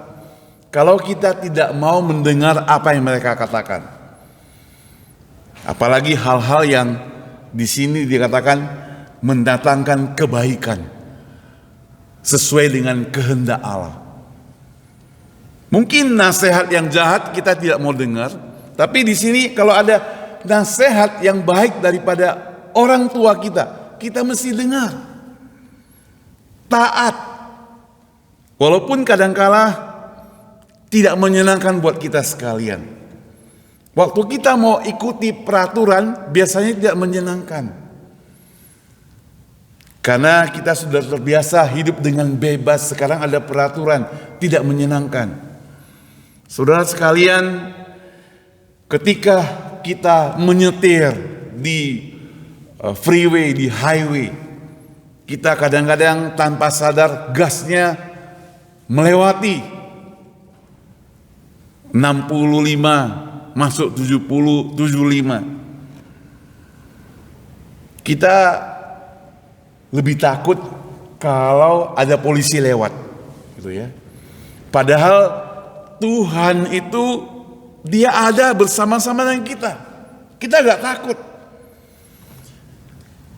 kalau kita tidak mau mendengar apa yang mereka katakan. Apalagi hal-hal yang di sini dikatakan mendatangkan kebaikan sesuai dengan kehendak Allah. Mungkin nasihat yang jahat kita tidak mau dengar, tapi di sini kalau ada nasihat yang baik daripada orang tua kita, kita mesti dengar. Taat. Walaupun kadangkala tidak menyenangkan buat kita sekalian. Waktu kita mau ikuti peraturan, biasanya tidak menyenangkan. Karena kita sudah terbiasa hidup dengan bebas, sekarang ada peraturan, tidak menyenangkan. Saudara sekalian, ketika kita menyetir di freeway, di highway, kita kadang-kadang tanpa sadar gasnya melewati 65 masuk 70, 75. Kita lebih takut kalau ada polisi lewat, gitu ya. Padahal Tuhan itu Dia ada bersama-sama dengan kita. Kita gak takut.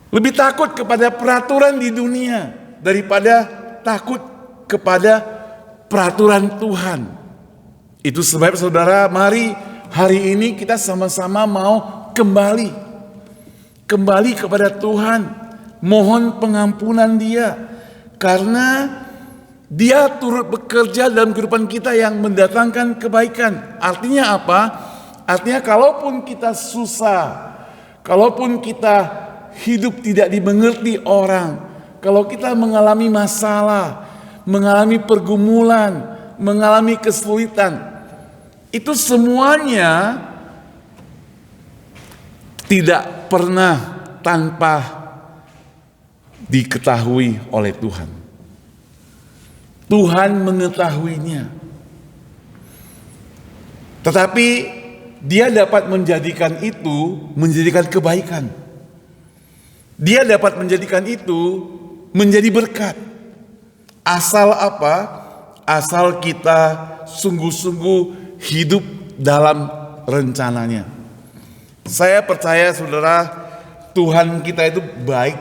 Lebih takut kepada peraturan di dunia daripada takut kepada peraturan Tuhan. Itu sebab saudara, mari hari ini kita sama-sama mau kembali kepada Tuhan, mohon pengampunan Dia, karena Dia turut bekerja dalam kehidupan kita yang mendatangkan kebaikan. Artinya apa? Artinya kalaupun kita susah, kalaupun kita hidup tidak dimengerti orang, kalau kita mengalami masalah, mengalami pergumulan, mengalami kesulitan, itu semuanya tidak pernah tanpa diketahui oleh Tuhan. Tuhan mengetahuinya. Tetapi Dia dapat menjadikan itu menjadikan kebaikan. Dia dapat menjadikan itu menjadi berkat. Asal apa? Asal kita sungguh-sungguh hidup dalam rencananya. Saya percaya saudara, Tuhan kita itu baik.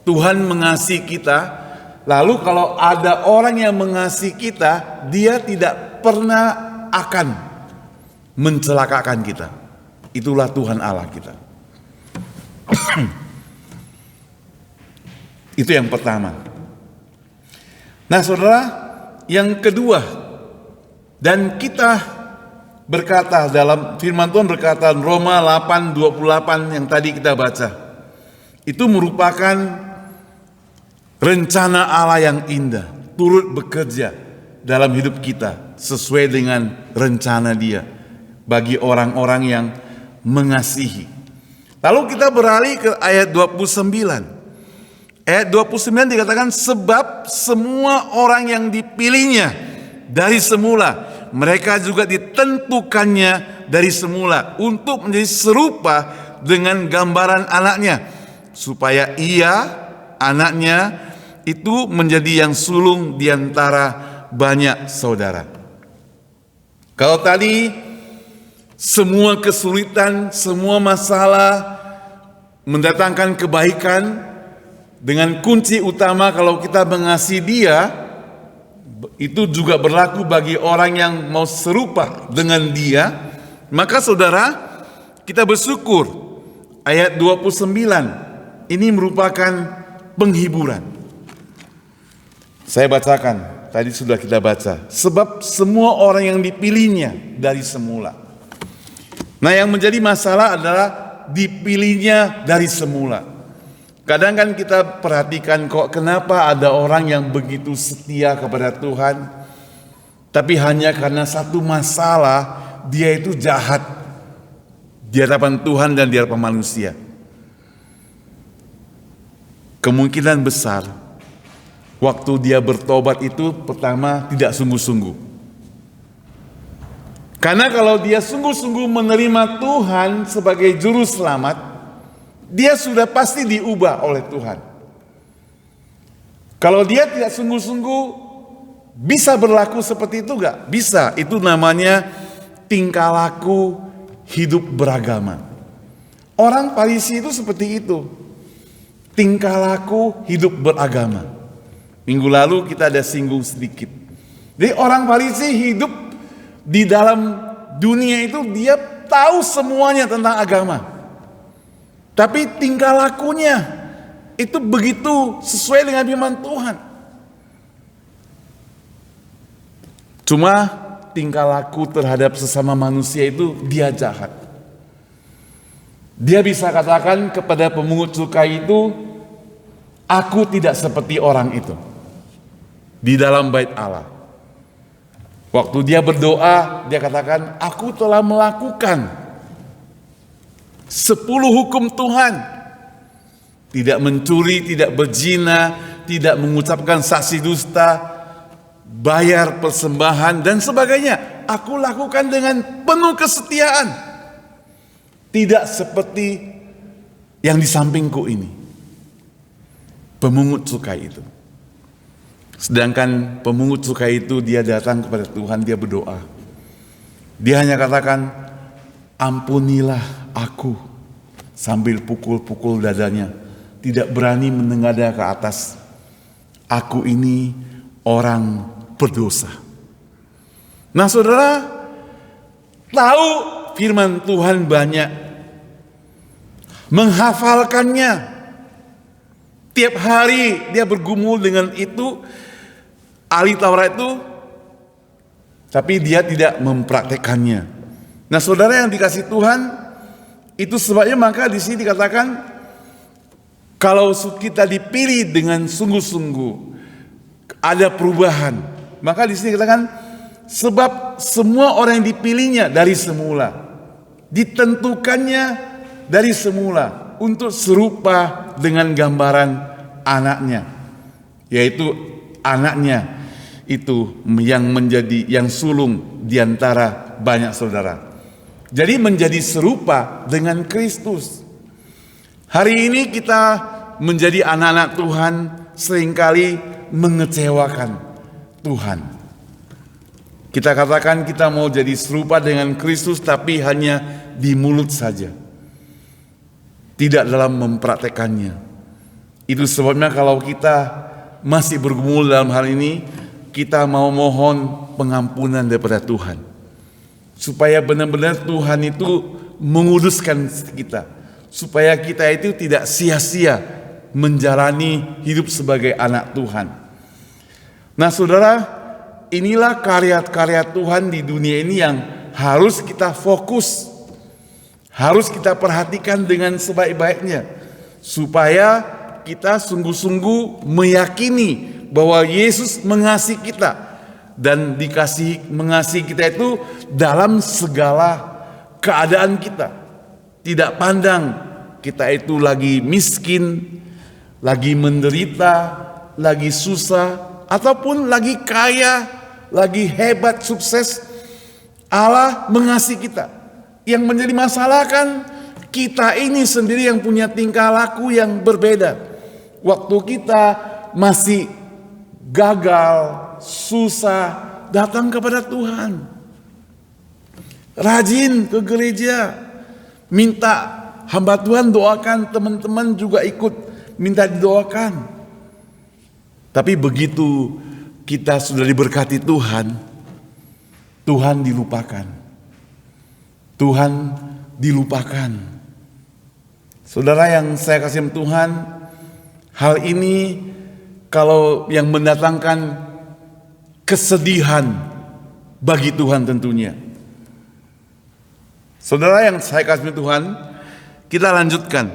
Tuhan mengasihi kita. Lalu kalau ada orang yang mengasihi kita, Dia tidak pernah akan mencelakakan kita. Itulah Tuhan Allah kita. Itu yang pertama. Nah saudara, yang kedua, dan kita berkata dalam firman Tuhan berkata Roma 8:28 yang tadi kita baca, itu merupakan rencana Allah yang indah, turut bekerja dalam hidup kita sesuai dengan rencana Dia bagi orang-orang yang mengasihi. Lalu kita beralih ke ayat 29. Ayat 29 dikatakan, sebab semua orang yang dipilihnya dari semula, mereka juga ditentukannya dari semula untuk menjadi serupa dengan gambaran anaknya, supaya ia, anaknya, itu menjadi yang sulung di antara banyak saudara. Kalau tadi semua kesulitan, semua masalah mendatangkan kebaikan, dengan kunci utama kalau kita mengasihi Dia, itu juga berlaku bagi orang yang mau serupa dengan Dia. Maka saudara, kita bersyukur ayat 29. Ini merupakan penghiburan. Saya bacakan, tadi sudah kita baca. Sebab semua orang yang dipilihnya dari semula. Nah, yang menjadi masalah adalah dipilihnya dari semula. Kadang kan kita perhatikan kok kenapa ada orang yang begitu setia kepada Tuhan, tapi hanya karena satu masalah dia itu jahat di hadapan Tuhan dan di hadapan manusia. Kemungkinan besar waktu dia bertobat itu pertama tidak sungguh-sungguh. Karena kalau dia sungguh-sungguh menerima Tuhan sebagai juru selamat, dia sudah pasti diubah oleh Tuhan. Kalau dia tidak sungguh-sungguh, bisa berlaku seperti itu gak? Bisa, itu namanya tingkah laku hidup beragama. Orang Farisi itu seperti itu. Tingkah laku hidup beragama. Minggu lalu kita ada singgung sedikit. Jadi orang Farisi hidup di dalam dunia itu dia tahu semuanya tentang agama. Tapi tingkah lakunya itu begitu sesuai dengan firman Tuhan. Cuma tingkah laku terhadap sesama manusia itu dia jahat. Dia bisa katakan kepada pemungut cukai itu, aku tidak seperti orang itu. Di dalam bait Allah. Waktu dia berdoa, dia katakan, aku telah melakukan 10 hukum Tuhan. Tidak mencuri, tidak berzina, tidak mengucapkan saksi dusta, bayar persembahan dan sebagainya. Aku lakukan dengan penuh kesetiaan. Tidak seperti yang di sampingku ini. Pemungut cukai itu. Sedangkan pemungut cukai itu dia datang kepada Tuhan, dia berdoa. Dia hanya katakan, ampunilah aku, sambil pukul-pukul dadanya. Tidak berani menengadah ke atas. Aku ini orang berdosa. Nah saudara, tahu firman Tuhan banyak. Menghafalkannya. Tiap hari dia bergumul dengan itu. Ahli Taurat itu, tapi dia tidak mempraktekannya. Nah, saudara yang dikasih Tuhan, itu sebabnya maka di sini dikatakan, kalau kita dipilih dengan sungguh-sungguh, ada perubahan. Maka di sini dikatakan, sebab semua orang yang dipilihnya dari semula, ditentukannya dari semula untuk serupa dengan gambaran anaknya, yaitu anaknya itu yang sulung di antara banyak saudara. Jadi menjadi serupa dengan Kristus. Hari ini kita menjadi anak-anak Tuhan seringkali mengecewakan Tuhan. Kita katakan kita mau jadi serupa dengan Kristus tapi hanya di mulut saja. Tidak dalam mempraktekannya. Itu sebabnya kalau kita masih bergumul dalam hal ini, kita mau mohon pengampunan daripada Tuhan. Supaya benar-benar Tuhan itu menguduskan kita. Supaya kita itu tidak sia-sia menjalani hidup sebagai anak Tuhan. Nah saudara, inilah karya-karya Tuhan di dunia ini yang harus kita fokus. Harus kita perhatikan dengan sebaik-baiknya. Supaya kita sungguh-sungguh meyakini bahwa Yesus mengasihi kita dan mengasihi kita itu dalam segala keadaan kita. Tidak pandang kita itu lagi miskin, lagi menderita, lagi susah, ataupun lagi kaya, lagi hebat, sukses. Allah mengasihi kita. Yang menjadi masalah kan kita ini sendiri yang punya tingkah laku yang berbeda. Waktu kita masih gagal, susah, datang kepada Tuhan. Rajin ke gereja, minta hamba Tuhan doakan, teman-teman juga ikut minta didoakan. Tapi begitu kita sudah diberkati Tuhan, Tuhan dilupakan. Tuhan dilupakan. Saudara yang saya kasih Tuhan, hal ini kalau yang mendatangkan kesedihan bagi Tuhan tentunya. Saudara yang saya kasih Tuhan, kita lanjutkan.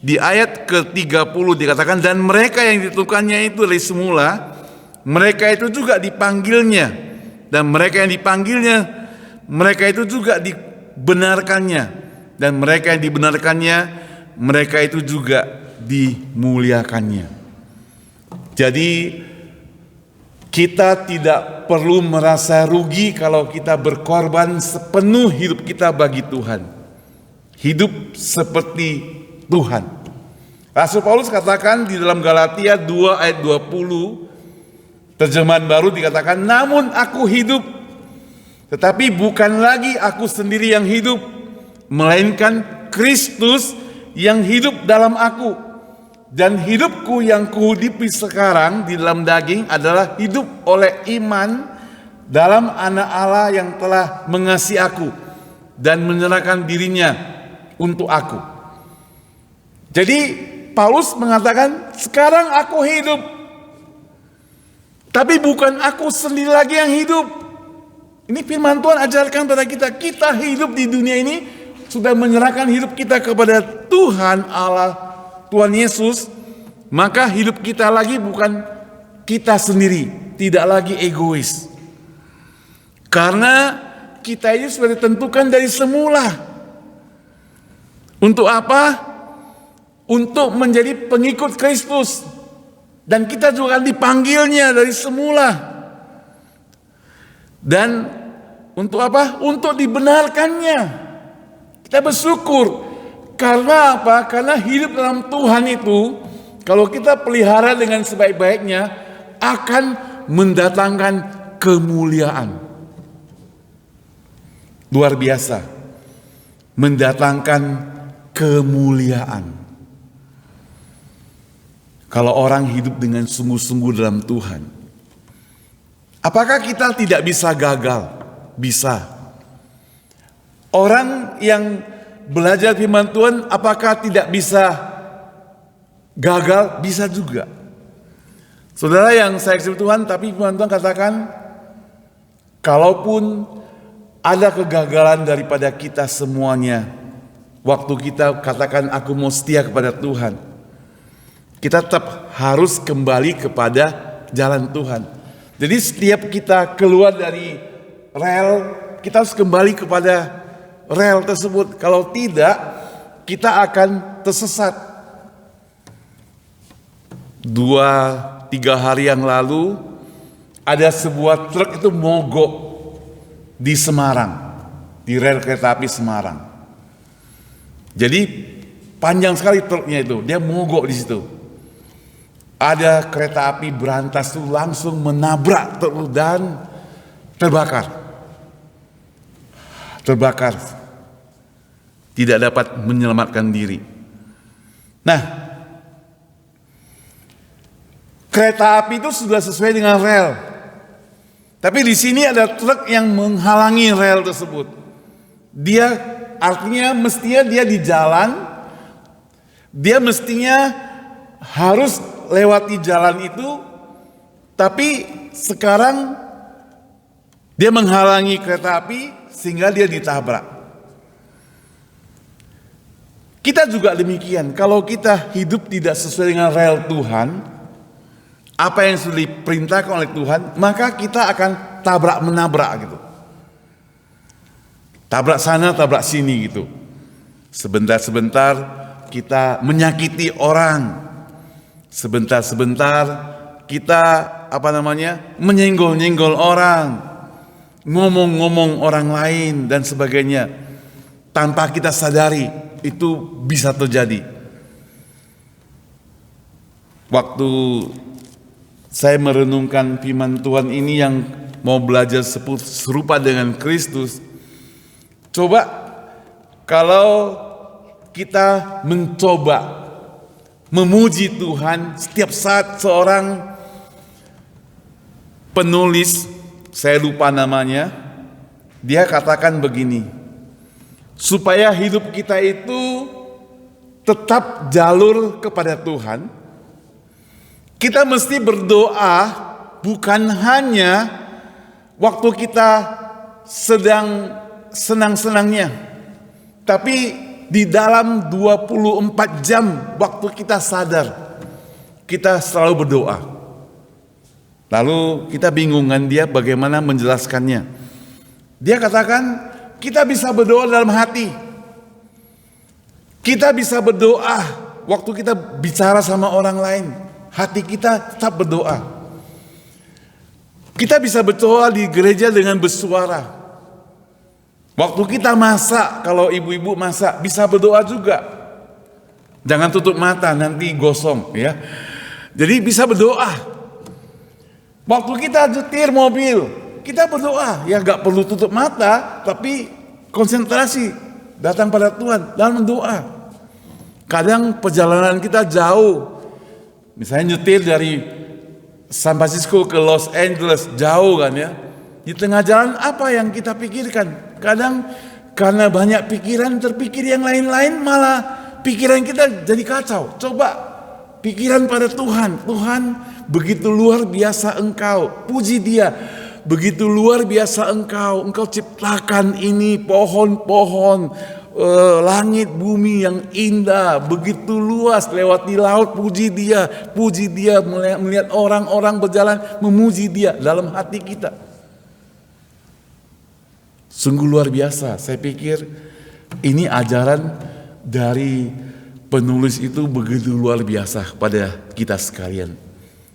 Di ayat ke-30 dikatakan, dan mereka yang ditentukannya itu dari semula, mereka itu juga dipanggilnya. Dan mereka yang dipanggilnya, mereka itu juga dibenarkannya. Dan mereka yang dibenarkannya, mereka itu juga dimuliakannya. Jadi kita tidak perlu merasa rugi kalau kita berkorban sepenuh hidup kita bagi Tuhan. Hidup seperti Tuhan. Rasul Paulus katakan di dalam Galatia 2 ayat 20, terjemahan baru dikatakan, namun aku hidup, tetapi bukan lagi aku sendiri yang hidup, melainkan Kristus yang hidup dalam aku. Dan hidupku yang kuhidupi sekarang di dalam daging adalah hidup oleh iman dalam Anak Allah yang telah mengasihi aku dan menyerahkan dirinya untuk aku. Jadi Paulus mengatakan, sekarang aku hidup, tapi bukan aku sendiri lagi yang hidup. Ini firman Tuhan ajarkan pada kita. Kita hidup di dunia ini sudah menyerahkan hidup kita kepada Tuhan Allah, Tuhan Yesus, maka hidup kita lagi bukan kita sendiri, tidak lagi egois. Karena kita ini sudah ditentukan dari semula. Untuk apa? Untuk menjadi pengikut Kristus. Dan kita juga dipanggilnya dari semula. Dan untuk apa? Untuk dibenarkannya. Kita bersyukur. Karena apa? Karena hidup dalam Tuhan itu, kalau kita pelihara dengan sebaik-baiknya, akan mendatangkan kemuliaan. Luar biasa. Mendatangkan kemuliaan. Kalau orang hidup dengan sungguh-sungguh dalam Tuhan, apakah kita tidak bisa gagal? Bisa. Orang yang belajar firman Tuhan, apakah tidak bisa gagal? Bisa juga. Saudara yang saya kasih Tuhan, tapi firman Tuhan katakan, kalaupun ada kegagalan daripada kita semuanya, waktu kita katakan aku mau setia kepada Tuhan, kita tetap harus kembali kepada jalan Tuhan. Jadi setiap kita keluar dari rel, kita harus kembali kepada rel tersebut. Kalau tidak, kita akan tersesat. 2-3 hari yang lalu, ada sebuah truk itu mogok di Semarang, di rel kereta api Semarang. Jadi panjang sekali truknya itu, dia mogok di situ. Ada kereta api berantas itu langsung menabrak truk dan terbakar. Tidak dapat menyelamatkan diri. Nah, kereta api itu sudah sesuai dengan rel. Tapi di sini ada truk yang menghalangi rel tersebut. Dia artinya mestinya dia di jalan, dia mestinya harus lewati jalan itu, tapi sekarang dia menghalangi kereta api sehingga dia ditabrak. Kita juga demikian. Kalau kita hidup tidak sesuai dengan rel Tuhan, apa yang sudah diperintahkan oleh Tuhan, maka kita akan tabrak menabrak gitu. Tabrak sana, tabrak sini gitu. Sebentar-sebentar kita menyakiti orang. Sebentar-sebentar kita menyenggol-nyenggol orang, ngomong-ngomong orang lain dan sebagainya. Tanpa kita sadari, itu bisa terjadi. Waktu saya merenungkan firman Tuhan ini yang mau belajar serupa dengan Kristus, coba kalau kita mencoba memuji Tuhan setiap saat. Seorang penulis, saya lupa namanya, dia katakan begini, supaya hidup kita itu tetap jalur kepada Tuhan, kita mesti berdoa bukan hanya waktu kita sedang senang-senangnya, tapi di dalam 24 jam waktu kita sadar, kita selalu berdoa. Lalu kita bingungan dia bagaimana menjelaskannya. Dia katakan kita bisa berdoa dalam hati. Kita bisa berdoa waktu kita bicara sama orang lain. Hati kita tetap berdoa. Kita bisa berdoa di gereja dengan bersuara. Waktu kita masak, kalau ibu-ibu masak, bisa berdoa juga. Jangan tutup mata, nanti gosong ya. Jadi bisa berdoa. Waktu kita nyetir mobil, kita berdoa. Ya gak perlu tutup mata, tapi konsentrasi datang pada Tuhan dalam doa. Kadang perjalanan kita jauh. Misalnya nyetir dari San Francisco ke Los Angeles, jauh kan ya. Di tengah jalan apa yang kita pikirkan? Kadang karena banyak pikiran, terpikir yang lain-lain, malah pikiran kita jadi kacau. Coba pikiran pada Tuhan. Tuhan, begitu luar biasa Engkau. Puji Dia. Begitu luar biasa Engkau. Engkau ciptakan ini pohon-pohon, langit bumi yang indah, begitu luas, lewati laut. Puji Dia. Puji Dia, melihat orang-orang berjalan, memuji Dia dalam hati kita. Sungguh luar biasa. Saya pikir ini ajaran dari penulis itu begitu luar biasa pada kita sekalian.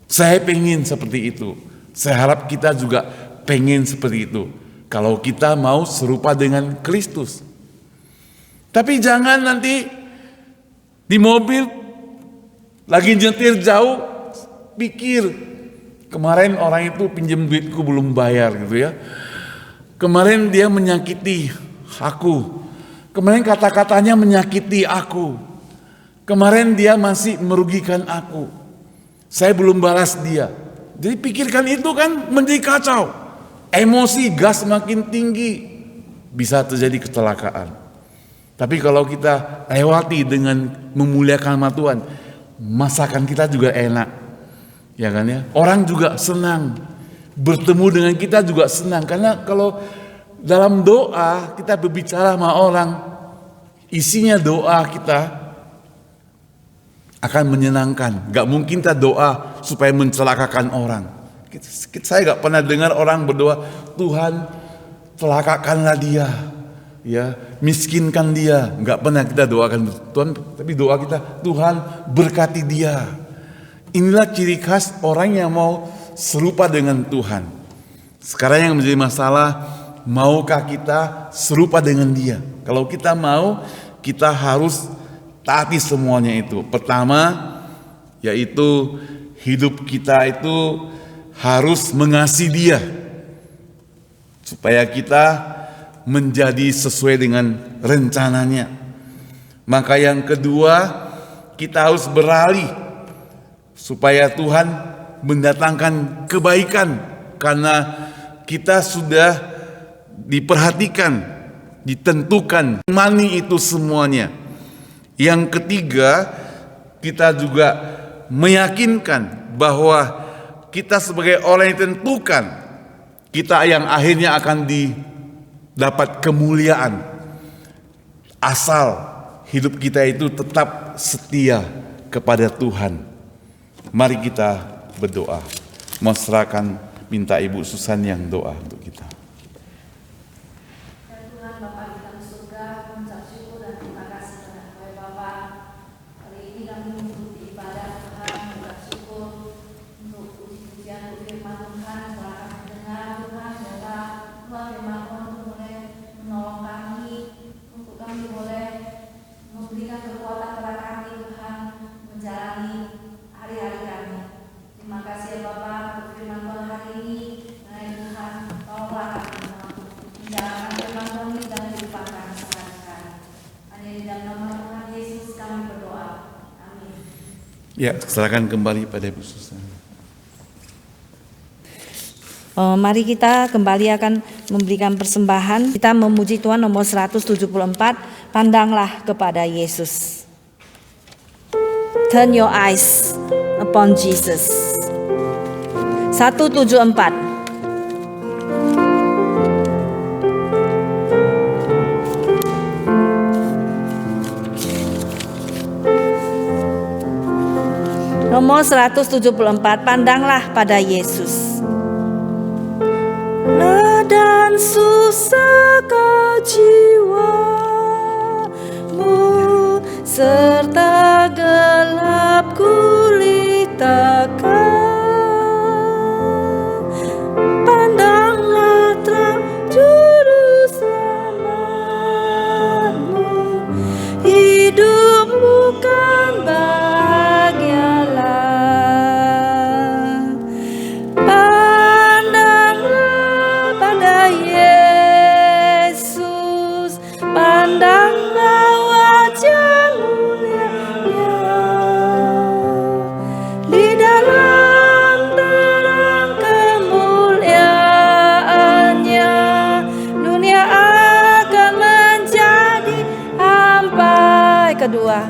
Saya pengen seperti itu. Saya harap kita juga pengen seperti itu. Kalau kita mau serupa dengan Kristus. Tapi jangan nanti di mobil lagi nyetir jauh pikir kemarin orang itu pinjam duitku belum bayar gitu ya. Kemarin dia menyakiti aku. Kemarin kata-katanya menyakiti aku. Kemarin dia masih merugikan aku. Saya belum balas dia. Jadi pikirkan itu kan menjadi kacau. Emosi gas makin tinggi. Bisa terjadi kecelakaan. Tapi kalau kita lewati dengan memuliakan nama Tuhan, masakan kita juga enak. Ya kan ya? Orang juga senang. Bertemu dengan kita juga senang. Karena kalau dalam doa kita berbicara sama orang, isinya doa kita akan menyenangkan. Gak mungkin kita doa supaya mencelakakan orang. Saya gak pernah dengar orang berdoa, Tuhan celakakanlah dia, ya miskinkan dia. Gak pernah kita doakan Tuhan, tapi doa kita, Tuhan berkati dia. Inilah ciri khas orang yang mau serupa dengan Tuhan. Sekarang yang menjadi masalah, maukah kita serupa dengan Dia? Kalau kita mau, kita harus taati semuanya itu. Pertama, yaitu hidup kita itu harus mengasihi Dia, supaya kita menjadi sesuai dengan rencananya. Maka yang kedua, kita harus beralih supaya Tuhan mendatangkan kebaikan, karena kita sudah diperhatikan, ditentukan, imani itu semuanya. Yang ketiga, kita juga meyakinkan bahwa kita sebagai orang yang ditentukan, kita yang akhirnya akan dapat kemuliaan, asal hidup kita itu tetap setia kepada Tuhan. Mari kita berdoa. Mau serahkan, minta Ibu Susan yang doa untuk kita. Tuhan Bapa kita di surga, mengucap syukur dan terima kasih kepada Tuhan Bapa. Hari ini kami mengikuti ibadah Tuhan, mengucap syukur untuk puji-pujian firman Tuhan, setelah kami mendengar Tuhan, bahwa Tuhan firman Tuhan untuk boleh menolong kami, untuk kami boleh memberikan kekuatan kepada kami Tuhan, menjalani hari-hari kami. Terima kasih ya Bapak untuk firman Tuhan hari ini. Mengenai Tuhan, tolonglah kami menjalankan firman Tuhan ini dan kehidupan kami sehari-hari. Hanya di dalam nama Tuhan Yesus kami berdoa. Amin. Ya, serahkan kembali pada Ibu Susan. Mari kita kembali akan memberikan persembahan. Kita memuji Tuhan nomor 174. Pandanglah kepada Yesus. Turn your eyes upon Jesus. 174. Nomor 174, pandanglah pada Yesus. Dan susahkah jiwamu serta gelap gulitakan, pandanglah terang juru selamatmu, hidup bukan bahagialah. Pandanglah pada Yesus, pandanglah wajah mulia-Nya, di dalam terang kemuliaan-Nya dunia akan menjadi hampa. Kedua,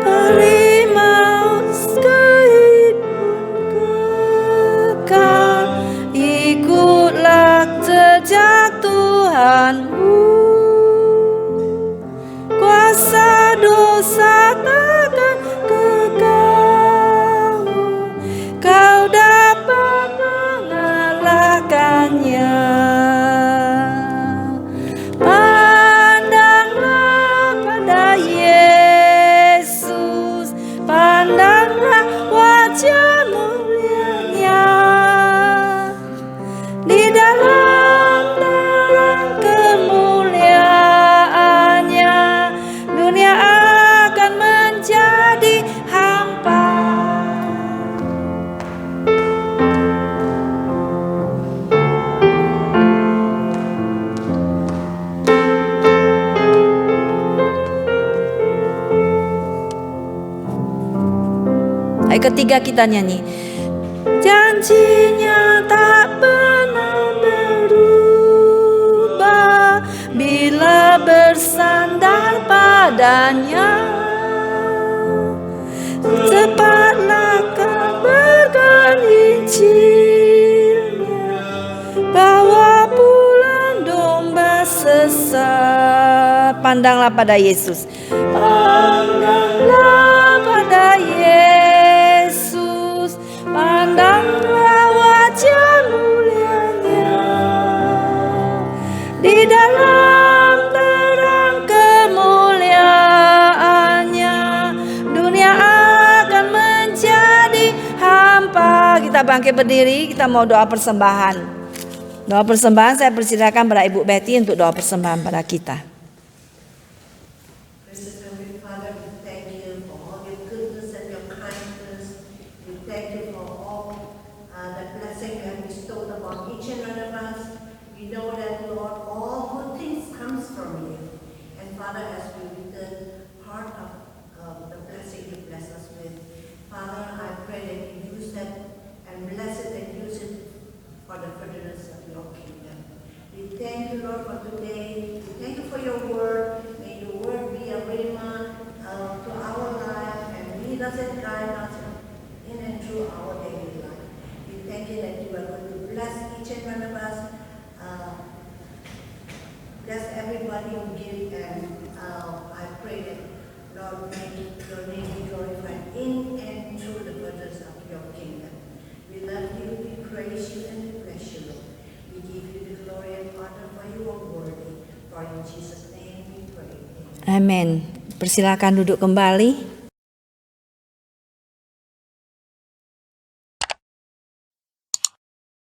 beri maut kehidupan kekal, ikutlah jejak Tuhanmu. Kuasa dosa takkan keganggu, kau dapat mengalahkannya. Pandanglah pada Yesus, pandanglah wajah mulia-Nya, di dalam terang kemuliaan-Nya dunia akan menjadi hampa. Ayat ketiga kita nyanyi. Janjinya tak pernah berubah bila bersandar padanya. Cepatlah kabarkan Injilnya, bawa pulang domba sesat. Pandanglah pada Yesus. Pandanglah pada Yesus, pandanglah wajah mulia-Nya, di dalam terang kemuliaan-Nya dunia akan menjadi hampa. Kita bangkit berdiri, kita mau doa persembahan. Doa persembahan saya persilakan pada Ibu Betty untuk doa persembahan pada kita. Gracious Heavenly Father, we thank you for all your goodness and your kindness. We thank you for all the blessing you have bestowed upon each and one of us. We know that, Lord, all good things comes from you. And Father, as we return part of the blessing you bless us with, Father, I pray that you use that and bless it and use it for the furtherance of your kingdom. We thank you, Lord, for today. We thank you for your word. May your word be a rhema to our life and lead us and guide us in and through our daily life. We thank you that you are going to bless each and one of us. Bless everybody who give, and I pray that, Lord, may your name be glorified in and through the furtherance of your kingdom. We love you, we praise you, and we bless you, Lord. We give you the glory and honor, for you are worthy. For in Jesus' name we pray. Amen. Amin. Persilakan duduk kembali.